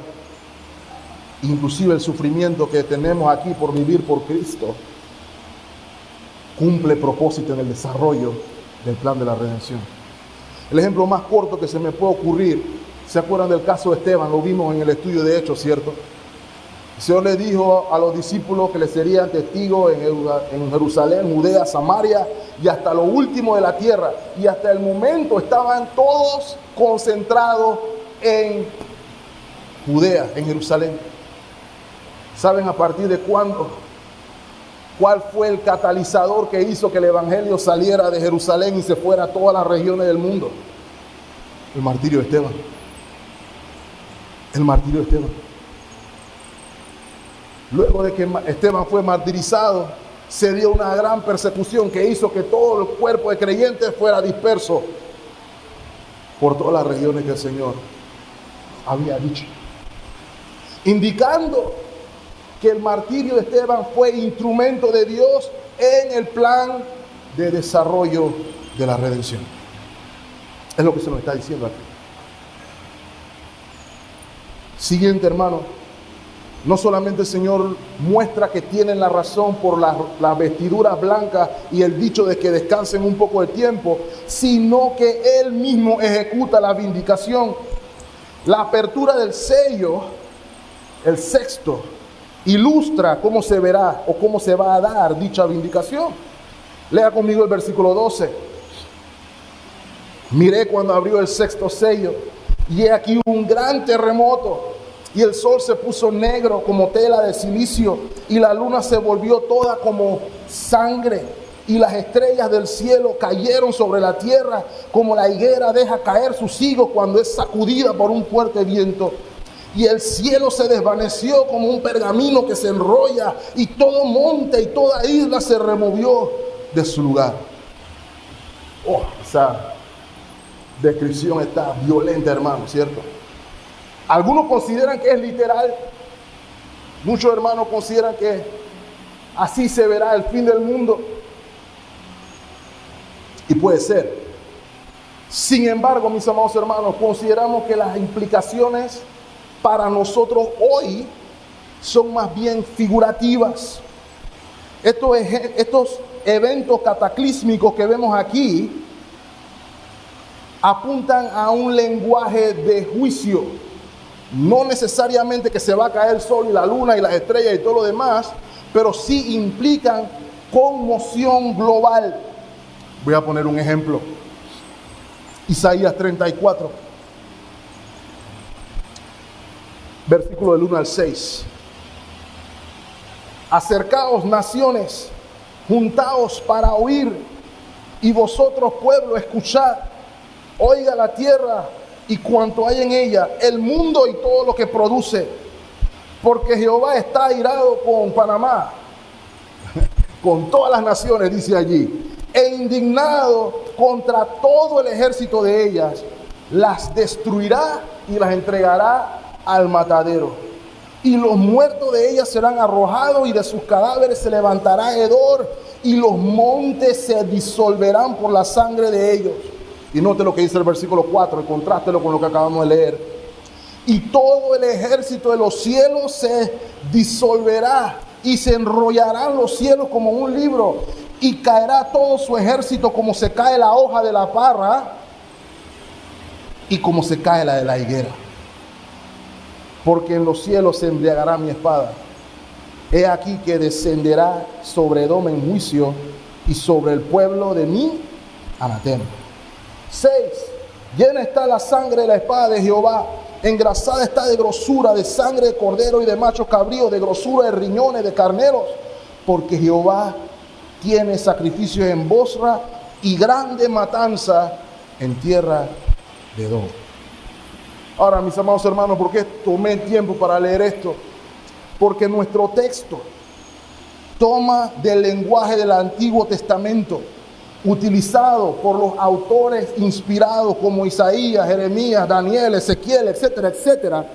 Inclusive el sufrimiento que tenemos aquí por vivir por Cristo cumple propósito en el desarrollo del plan de la redención. El ejemplo más corto que se me puede ocurrir, ¿se acuerdan del caso de Esteban? Lo vimos en el estudio de Hechos, ¿cierto? El Señor le dijo a los discípulos que le serían testigos en Jerusalén, Judea, Samaria y hasta lo último de la tierra. Y hasta el momento estaban todos concentrados en Judea, en Jerusalén. ¿Saben a partir de cuándo? ¿Cuál fue el catalizador que hizo que el evangelio saliera de Jerusalén y se fuera a todas las regiones del mundo? El martirio de Esteban. El martirio de Esteban. Luego de que Esteban fue martirizado, se dio una gran persecución que hizo que todo el cuerpo de creyentes fuera disperso por todas las regiones que el Señor había dicho, indicando que el martirio de Esteban fue instrumento de Dios en el plan de desarrollo de la redención. Es lo que se nos está diciendo aquí. Siguiente, hermano. No solamente el Señor muestra que tienen la razón por las vestiduras blancas y el dicho de que descansen un poco de tiempo, sino que Él mismo ejecuta la vindicación. La apertura del sello, el sexto, ilustra cómo se verá o cómo se va a dar dicha vindicación. Lea conmigo el versículo 12. Miré cuando abrió el sexto sello, y he aquí un gran terremoto, y el sol se puso negro como tela de silicio, y la luna se volvió toda como sangre, y las estrellas del cielo cayeron sobre la tierra como la higuera deja caer sus higos cuando es sacudida por un fuerte viento. Y el cielo se desvaneció como un pergamino que se enrolla, y todo monte y toda isla se removió de su lugar. Oh, esa descripción está violenta, hermano, ¿cierto? Algunos consideran que es literal. Muchos hermanos consideran que así se verá el fin del mundo. Y puede ser. Sin embargo, mis amados hermanos, consideramos que las implicaciones para nosotros hoy son más bien figurativas. Estos eventos cataclísmicos que vemos aquí apuntan a un lenguaje de juicio. No necesariamente que se va a caer el sol y la luna y las estrellas y todo lo demás, pero sí implican conmoción global. Voy a poner un ejemplo. Isaías 34, versículo del 1 al 6. Acercaos, naciones, juntaos para oír, y vosotros, pueblo, escuchad. Oiga la tierra y cuanto hay en ella, el mundo y todo lo que produce, porque Jehová está airado con Panamá, con todas las naciones, dice allí, e indignado contra todo el ejército de ellas, las destruirá y las entregará al matadero. Y los muertos de ellas serán arrojados, y de sus cadáveres se levantará hedor, y los montes se disolverán por la sangre de ellos. Y note lo que dice el versículo 4, y contrástelo con lo que acabamos de leer. Y todo el ejército de los cielos se disolverá, y se enrollarán los cielos como un libro, y caerá todo su ejército como se cae la hoja de la parra, y como se cae la de la higuera. Porque en los cielos se embriagará mi espada. He aquí que descenderá sobre Edom en juicio, y sobre el pueblo de mi anatema. 6. Llena está la sangre de la espada de Jehová, engrasada está de grosura, de sangre de cordero y de machos cabríos, de grosura de riñones, de carneros, porque Jehová tiene sacrificios en Bosra y grande matanza en tierra de Edom. Ahora, mis amados hermanos, ¿por qué tomé tiempo para leer esto? Porque nuestro texto toma del lenguaje del Antiguo Testamento, utilizado por los autores inspirados como Isaías, Jeremías, Daniel, Ezequiel, etcétera, etcétera.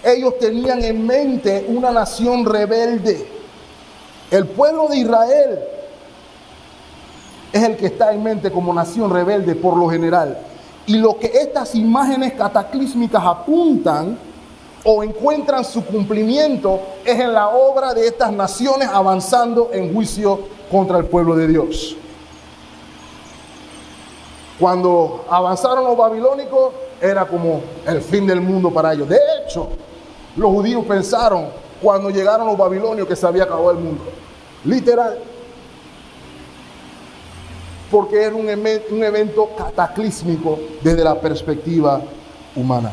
Ellos tenían en mente una nación rebelde. El pueblo de Israel es el que está en mente como nación rebelde por lo general. Y lo que estas imágenes cataclísmicas apuntan o encuentran su cumplimiento es en la obra de estas naciones avanzando en juicio contra el pueblo de Dios. Cuando avanzaron los babilónicos, era como el fin del mundo para ellos. De hecho, los judíos pensaron cuando llegaron los babilonios que se había acabado el mundo. Literal. Porque era un evento cataclísmico desde la perspectiva humana.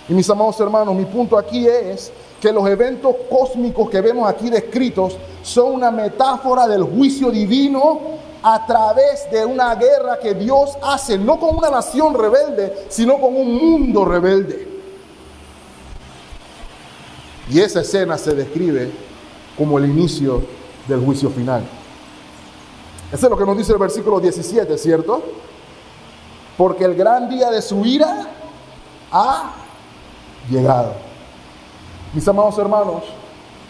Y mis amados hermanos, mi punto aquí es que los eventos cósmicos que vemos aquí descritos son una metáfora del juicio divino a través de una guerra que Dios hace, no con una nación rebelde, sino con un mundo rebelde. Y esa escena se describe como el inicio del juicio final. Eso es lo que nos dice el versículo 17, ¿cierto? Porque el gran día de su ira ha llegado. Mis amados hermanos,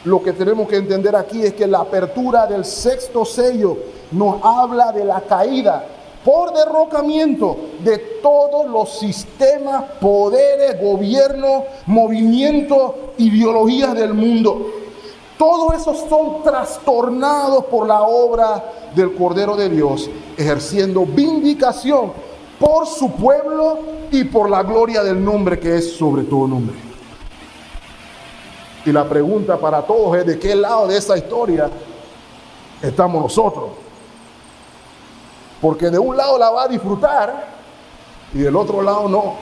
lo que tenemos que entender aquí es que la apertura del sexto sello nos habla de la caída por derrocamiento de todos los sistemas, poderes, gobiernos, movimientos, ideologías del mundo. Todos esos son trastornados por la obra del Cordero de Dios, ejerciendo vindicación por su pueblo y por la gloria del nombre que es sobre todo nombre. Y la pregunta para todos es: ¿de qué lado de esa historia estamos nosotros? Porque de un lado la va a disfrutar y del otro lado no.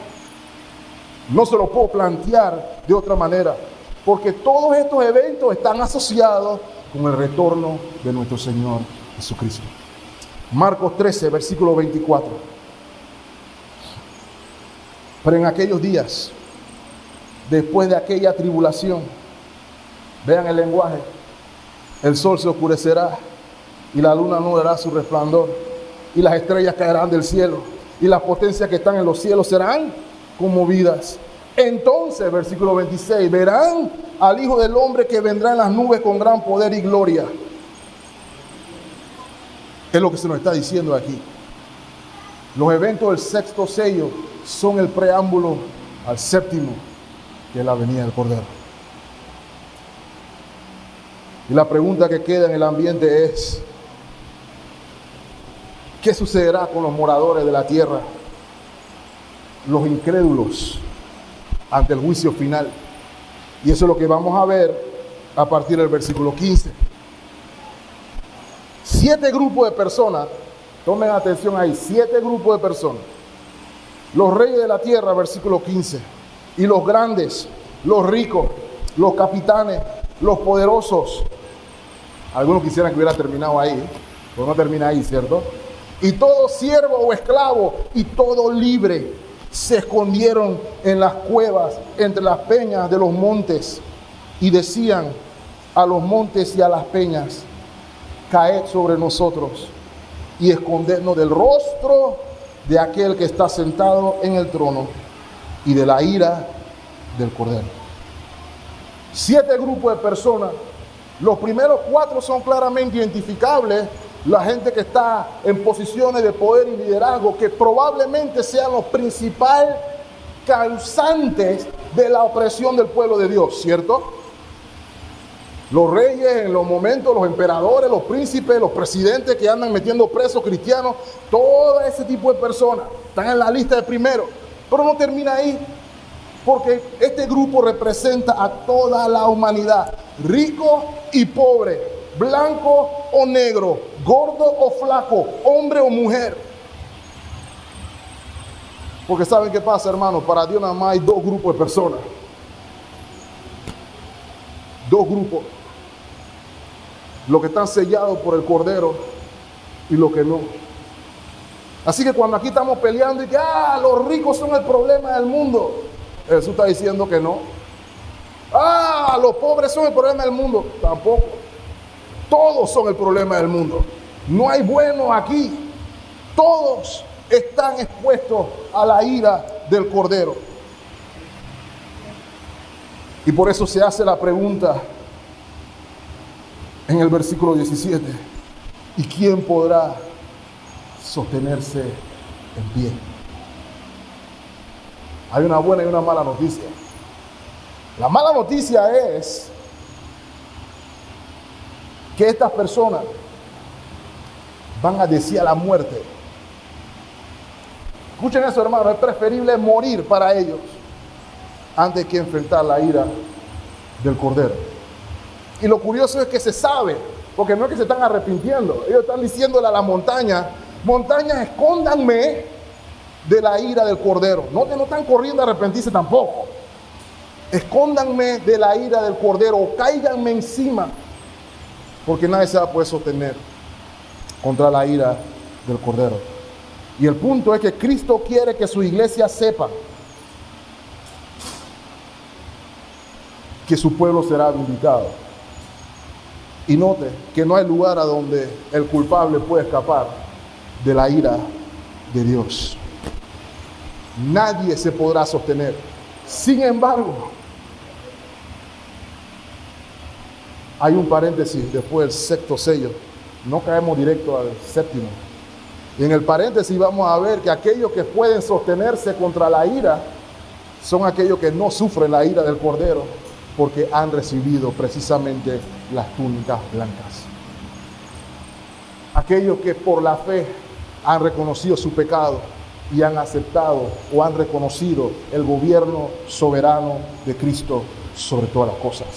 No se lo puedo plantear de otra manera, porque todos estos eventos están asociados con el retorno de nuestro Señor Jesucristo. Marcos 13, versículo 24. Pero en aquellos días, después de aquella tribulación, vean el lenguaje, el sol se oscurecerá y la luna no dará su resplandor y las estrellas caerán del cielo y las potencias que están en los cielos serán conmovidas. Entonces, versículo 26, verán al Hijo del Hombre que vendrá en las nubes con gran poder y gloria. Es lo que se nos está diciendo aquí. Los eventos del sexto sello son el preámbulo al séptimo, que es la venida del Cordero. Y la pregunta que queda en el ambiente es: ¿qué sucederá con los moradores de la tierra, los incrédulos, ante el juicio final? Y eso es lo que vamos a ver a partir del versículo 15. 7 grupos de personas, tomen atención ahí, 7 grupos de personas. Los reyes de la tierra, versículo 15, y los grandes, los ricos, los capitanes, los poderosos. Algunos quisieran que hubiera terminado ahí, pero no termina ahí, ¿cierto? Y todo siervo o esclavo y todo libre se escondieron en las cuevas entre las peñas de los montes y decían a los montes y a las peñas: caed sobre nosotros y escondednos del rostro de aquel que está sentado en el trono y de la ira del Cordero. 7 grupos de personas. Los primeros 4 son claramente identificables. La gente que está en posiciones de poder y liderazgo, que probablemente sean los principales causantes de la opresión del pueblo de Dios, ¿cierto? Los reyes en los momentos, los emperadores, los príncipes, los presidentes que andan metiendo presos cristianos, todo ese tipo de personas están en la lista de primero. Pero no termina ahí, porque este grupo representa a toda la humanidad, rico y pobre, blanco o negro, gordo o flaco, hombre o mujer. Porque ¿saben qué pasa, hermano? Para Dios nada más hay 2 grupos de personas. 2 grupos. Los que están sellados por el Cordero y los que no. Así que cuando aquí estamos peleando y que los ricos son el problema del mundo, Jesús está diciendo que no. Los pobres son el problema del mundo. Tampoco. Todos son el problema del mundo. No hay buenos aquí. Todos están expuestos a la ira del Cordero. Y por eso se hace la pregunta en el versículo 17: ¿y quién podrá sostenerse en pie? Hay una buena y una mala noticia. La mala noticia es que estas personas van a desear la muerte. Escuchen eso, hermano, es preferible morir para ellos antes que enfrentar la ira del Cordero. Y lo curioso es que se sabe, porque no es que se están arrepintiendo, ellos están diciéndole a la montaña: montañas, escóndanme de la ira del Cordero. No están corriendo a arrepentirse tampoco. Escóndanme de la ira del Cordero o cáiganme encima, porque nadie se va a poder sostener contra la ira del Cordero. Y el punto es que Cristo quiere que su iglesia sepa que su pueblo será vindicado. Y note que no hay lugar a donde el culpable puede escapar de la ira de Dios. Nadie se podrá sostener. Sin embargo, hay un paréntesis después del sexto sello. No caemos directo al séptimo. Y en el paréntesis vamos a ver que aquellos que pueden sostenerse contra la ira son aquellos que no sufren la ira del Cordero, porque han recibido precisamente las túnicas blancas. Aquellos que por la fe han reconocido su pecado y han aceptado o han reconocido el gobierno soberano de Cristo sobre todas las cosas.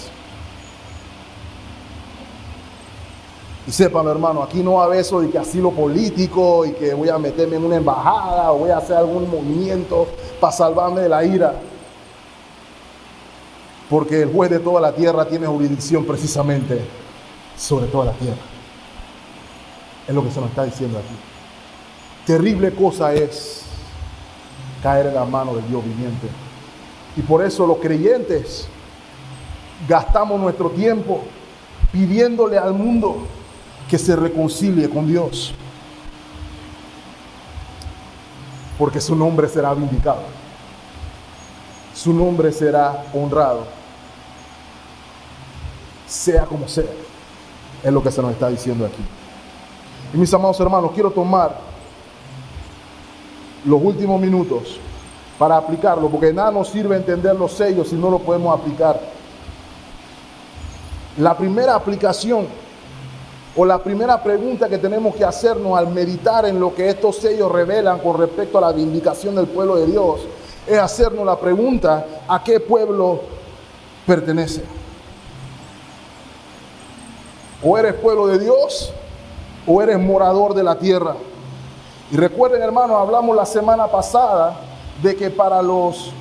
Y sepan, hermano, aquí no va a haber eso de que asilo político y que voy a meterme en una embajada o voy a hacer algún movimiento para salvarme de la ira. Porque el juez de toda la tierra tiene jurisdicción precisamente sobre toda la tierra. Es lo que se nos está diciendo aquí. Terrible cosa es caer en la mano del Dios viviente. Y por eso los creyentes gastamos nuestro tiempo pidiéndole al mundo que se reconcilie con Dios, porque su nombre será vindicado, su nombre será honrado, sea como sea. Es lo que se nos está diciendo aquí. Y mis amados hermanos, quiero tomar los últimos minutos para aplicarlo, porque nada nos sirve entender los sellos si no lo podemos aplicar. La primera aplicación o la primera pregunta que tenemos que hacernos al meditar en lo que estos sellos revelan con respecto a la vindicación del pueblo de Dios es hacernos la pregunta: ¿a qué pueblo pertenece? O eres pueblo de Dios o eres morador de la tierra. Y recuerden, hermanos, hablamos la semana pasada de que para los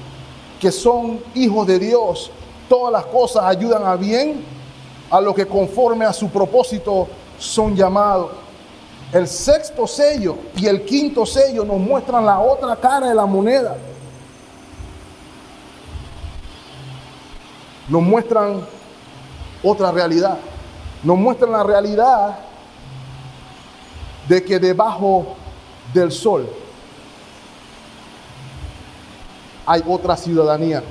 que son hijos de Dios, todas las cosas ayudan a bien a los que conforme a su propósito son llamados. El sexto sello y el quinto sello nos muestran la otra cara de la moneda. Nos muestran otra realidad. Nos muestran la realidad de que debajo del sol hay otra ciudadanía.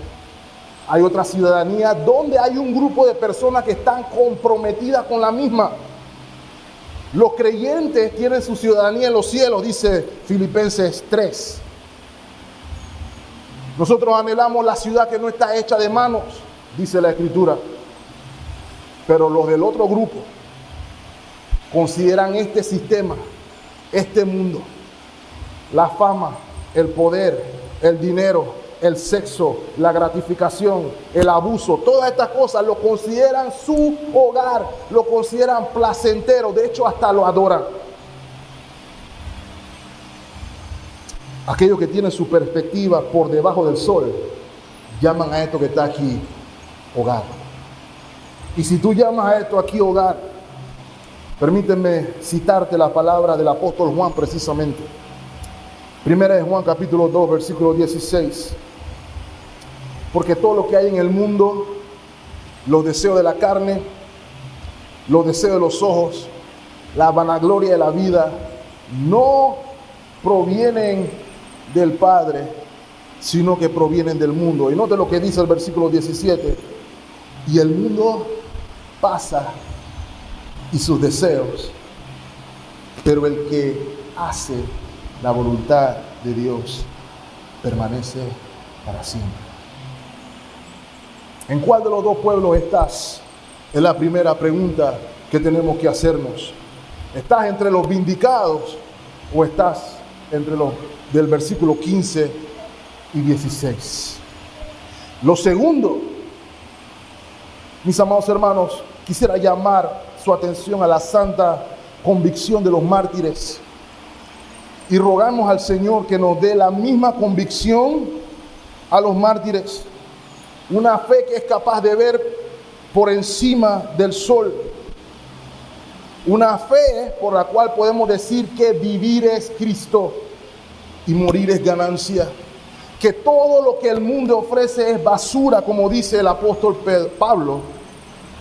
Hay otra ciudadanía donde hay un grupo de personas que están comprometidas con la misma. Los creyentes tienen su ciudadanía en los cielos, dice Filipenses 3. Nosotros anhelamos la ciudad que no está hecha de manos, dice la Escritura. Pero los del otro grupo consideran este sistema, este mundo, la fama, el poder, el dinero, el sexo, la gratificación, el abuso, todas estas cosas lo consideran su hogar, lo consideran placentero, de hecho hasta lo adoran. Aquellos que tienen su perspectiva por debajo del sol llaman a esto que está aquí hogar. Y si tú llamas a esto aquí hogar, permíteme citarte la palabra del apóstol Juan precisamente. Primera de Juan capítulo 2 versículo 16. Porque todo lo que hay en el mundo, los deseos de la carne, los deseos de los ojos, la vanagloria de la vida, no provienen del Padre, sino que provienen del mundo. Y note lo que dice el versículo 17. Y el mundo pasa y sus deseos, pero el que hace la voluntad de Dios permanece para siempre. ¿En cuál de los dos pueblos estás? Es la primera pregunta que tenemos que hacernos. ¿Estás entre los vindicados o estás entre los del versículo 15 y 16? Lo segundo, mis amados hermanos, quisiera llamar su atención a la santa convicción de los mártires y rogamos al Señor que nos dé la misma convicción a los mártires. Una fe que es capaz de ver por encima del sol. Una fe por la cual podemos decir que vivir es Cristo y morir es ganancia. Que todo lo que el mundo ofrece es basura, como dice el apóstol Pablo,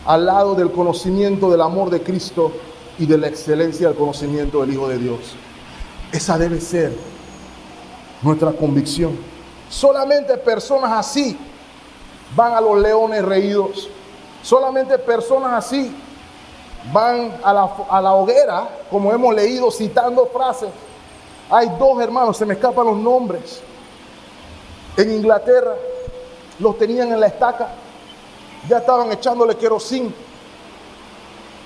al lado del conocimiento del amor de Cristo y de la excelencia del conocimiento del Hijo de Dios. Esa debe ser nuestra convicción. Solamente personas así van a los leones reídos. Solamente personas así van a la hoguera, como hemos leído citando frases. Hay dos hermanos, se me escapan los nombres. En Inglaterra los tenían en la estaca, ya estaban echándole querosín,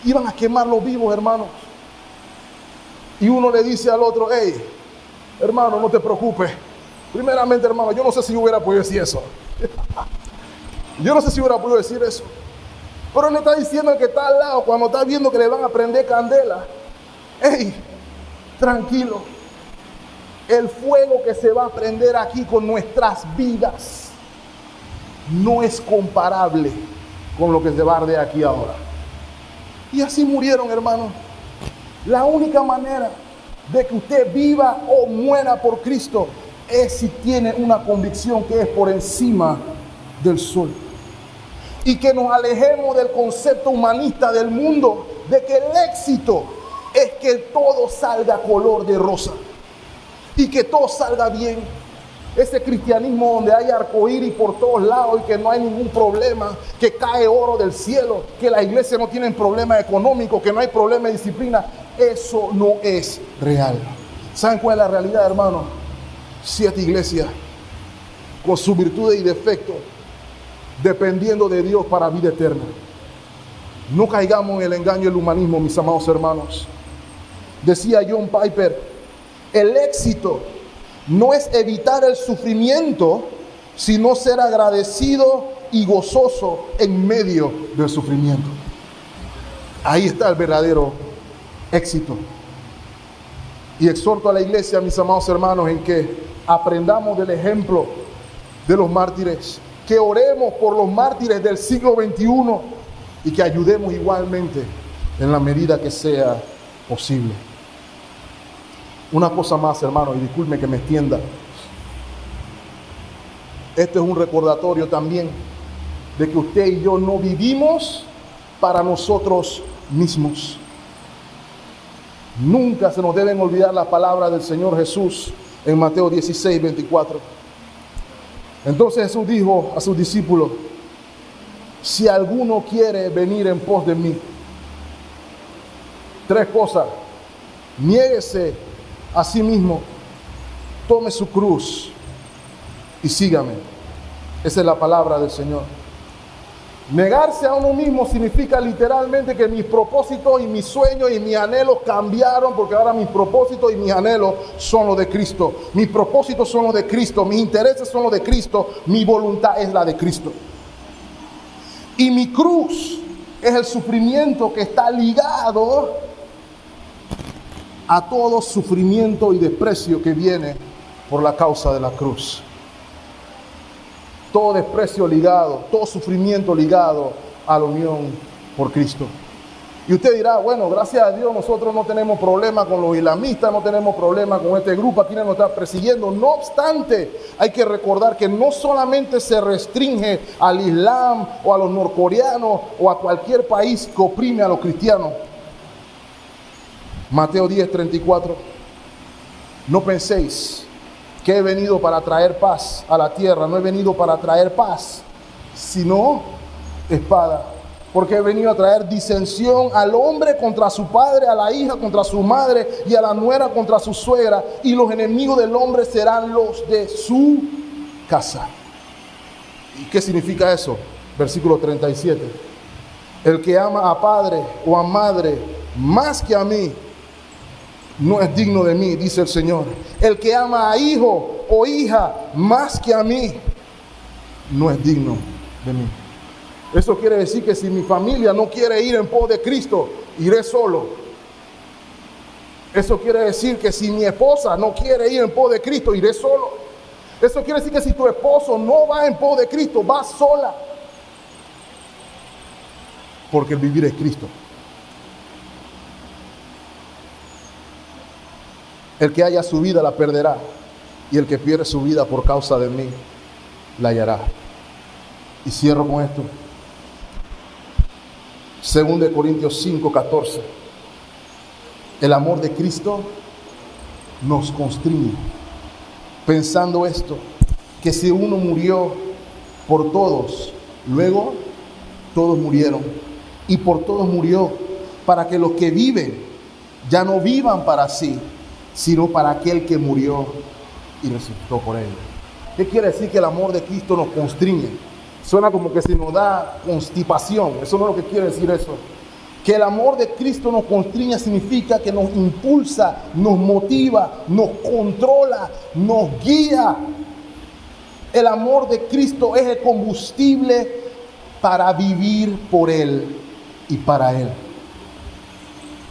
iban a quemarlos vivos, hermanos. Y uno le dice al otro: hey, hermano, no te preocupes. Primeramente, hermano, yo no sé si yo hubiera podido decir eso. Yo no sé si hubiera podido decir eso. Pero no está diciendo el que está al lado, cuando está viendo que le van a prender candela: hey, tranquilo. El fuego que se va a prender aquí con nuestras vidas no es comparable con lo que se va a arder aquí ahora. Y así murieron, hermanos. La única manera de que usted viva o muera por Cristo es si tiene una convicción que es por encima del sol. Y que nos alejemos del concepto humanista del mundo, de que el éxito es que todo salga color de rosa y que todo salga bien. Ese cristianismo donde hay arcoíris por todos lados y que no hay ningún problema, que cae oro del cielo, que la iglesia no tiene problema económico, que no hay problema de disciplina, eso no es real. ¿Saben cuál es la realidad, hermano? Si esta iglesia, con sus virtudes y defectos, dependiendo de Dios para vida eterna, no caigamos en el engaño del humanismo, mis amados hermanos. Decía John Piper, el éxito no es evitar el sufrimiento, sino ser agradecido y gozoso en medio del sufrimiento. Ahí está el verdadero éxito. Y exhorto a la iglesia, mis amados hermanos, en que aprendamos del ejemplo de los mártires, que oremos por los mártires del siglo XXI y que ayudemos igualmente en la medida que sea posible. Una cosa más, hermano, y disculpe que me extienda. Este es un recordatorio también de que usted y yo no vivimos para nosotros mismos. Nunca se nos deben olvidar las palabras del Señor Jesús en Mateo 16, 24. Entonces Jesús dijo a sus discípulos, si alguno quiere venir en pos de mí, tres cosas: niéguese a sí mismo, tome su cruz y sígame. Esa es la palabra del Señor. Negarse a uno mismo significa literalmente que mis propósitos y mis sueños y mis anhelos cambiaron, porque ahora mis propósitos y mis anhelos son los de Cristo. Mis propósitos son los de Cristo, mis intereses son los de Cristo, mi voluntad es la de Cristo. Y mi cruz es el sufrimiento que está ligado a todo sufrimiento y desprecio que viene por la causa de la cruz. Todo desprecio ligado, todo sufrimiento ligado a la unión por Cristo. Y usted dirá, bueno, gracias a Dios nosotros no tenemos problema con los islamistas, no tenemos problema con este grupo, aquí nos está persiguiendo. No obstante, hay que recordar que no solamente se restringe al Islam o a los norcoreanos o a cualquier país que oprime a los cristianos. Mateo 10, 34. No penséis que he venido para traer paz a la tierra. No he venido para traer paz, sino espada. Porque he venido a traer disensión al hombre contra su padre, a la hija contra su madre y a la nuera contra su suegra. Y los enemigos del hombre serán los de su casa. ¿Y qué significa eso? Versículo 37. El que ama a padre o a madre más que a mí, no es digno de mí, dice el Señor. El que ama a hijo o hija más que a mí, no es digno de mí. Eso quiere decir que si mi familia no quiere ir en pos de Cristo, iré solo. Eso quiere decir que si mi esposa no quiere ir en pos de Cristo, iré solo. Eso quiere decir que si tu esposo no va en pos de Cristo, va sola. Porque el vivir es Cristo. El que haya su vida la perderá, y el que pierde su vida por causa de mí la hallará. Y cierro con esto. 2 Corintios 5, 14. El amor de Cristo nos constriñe, pensando esto, que si uno murió por todos, luego todos murieron, y por todos murió, para que los que viven ya no vivan para sí, sino para aquel que murió y resucitó por él. ¿Qué quiere decir que el amor de Cristo nos constriñe? Suena como que se nos da constipación. Eso no es lo que quiere decir eso. Que el amor de Cristo nos constriña significa que nos impulsa, nos motiva, nos controla, nos guía. El amor de Cristo es el combustible para vivir por Él y para Él.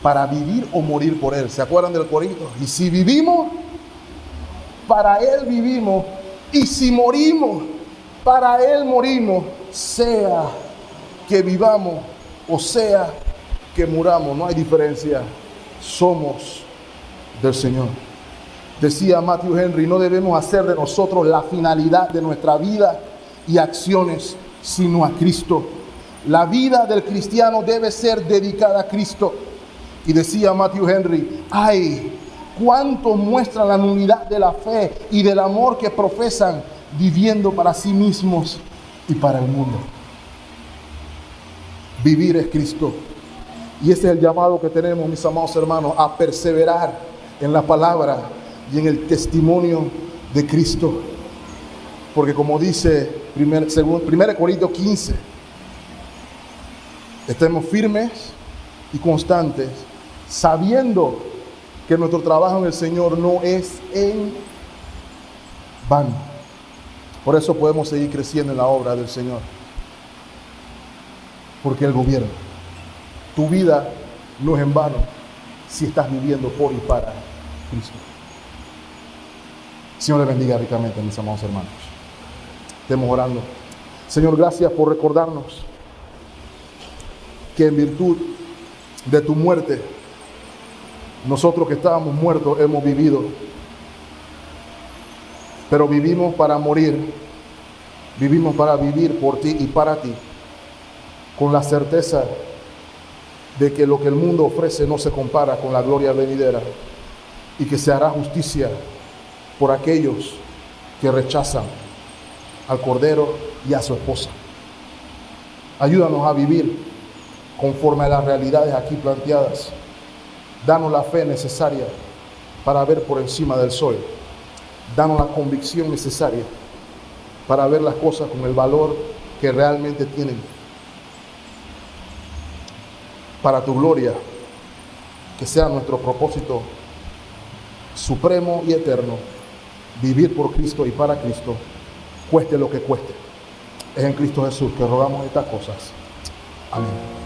Para vivir o morir por Él. ¿Se acuerdan del corito? Y si vivimos, para Él vivimos. Y si morimos, para Él morimos. Sea que vivamos o sea que muramos. No hay diferencia. somos del Señor. Decía Matthew Henry, no debemos hacer de nosotros la finalidad de nuestra vida y acciones, sino a Cristo. La vida del cristiano debe ser dedicada a Cristo. Y decía Matthew Henry, ay, cuánto muestran la nulidad de la fe y del amor que profesan, viviendo para sí mismos y para el mundo. Vivir es Cristo. Y ese es el llamado que tenemos, mis amados hermanos, a perseverar en la palabra y en el testimonio de Cristo. Porque como dice 1 Corintios 15, estemos firmes y constantes, sabiendo que nuestro trabajo en el Señor no es en vano. Por eso podemos seguir creciendo en la obra del Señor. Porque Él gobierna. Tu vida no es en vano si estás viviendo por y para Cristo. Señor le bendiga ricamente, mis amados hermanos. Estemos orando. Señor, gracias por recordarnos que en virtud de tu muerte, nosotros que estábamos muertos hemos vivido. Pero vivimos para morir, vivimos para vivir por ti y para ti, con la certeza de que lo que el mundo ofrece no se compara con la gloria venidera y que se hará justicia por aquellos que rechazan al Cordero y a su esposa. Ayúdanos a vivir conforme a las realidades aquí planteadas. Danos la fe necesaria para ver por encima del sol. Danos la convicción necesaria para ver las cosas con el valor que realmente tienen. Para tu gloria, que sea nuestro propósito supremo y eterno, vivir por Cristo y para Cristo, cueste lo que cueste. Es en Cristo Jesús que rogamos estas cosas. Amén.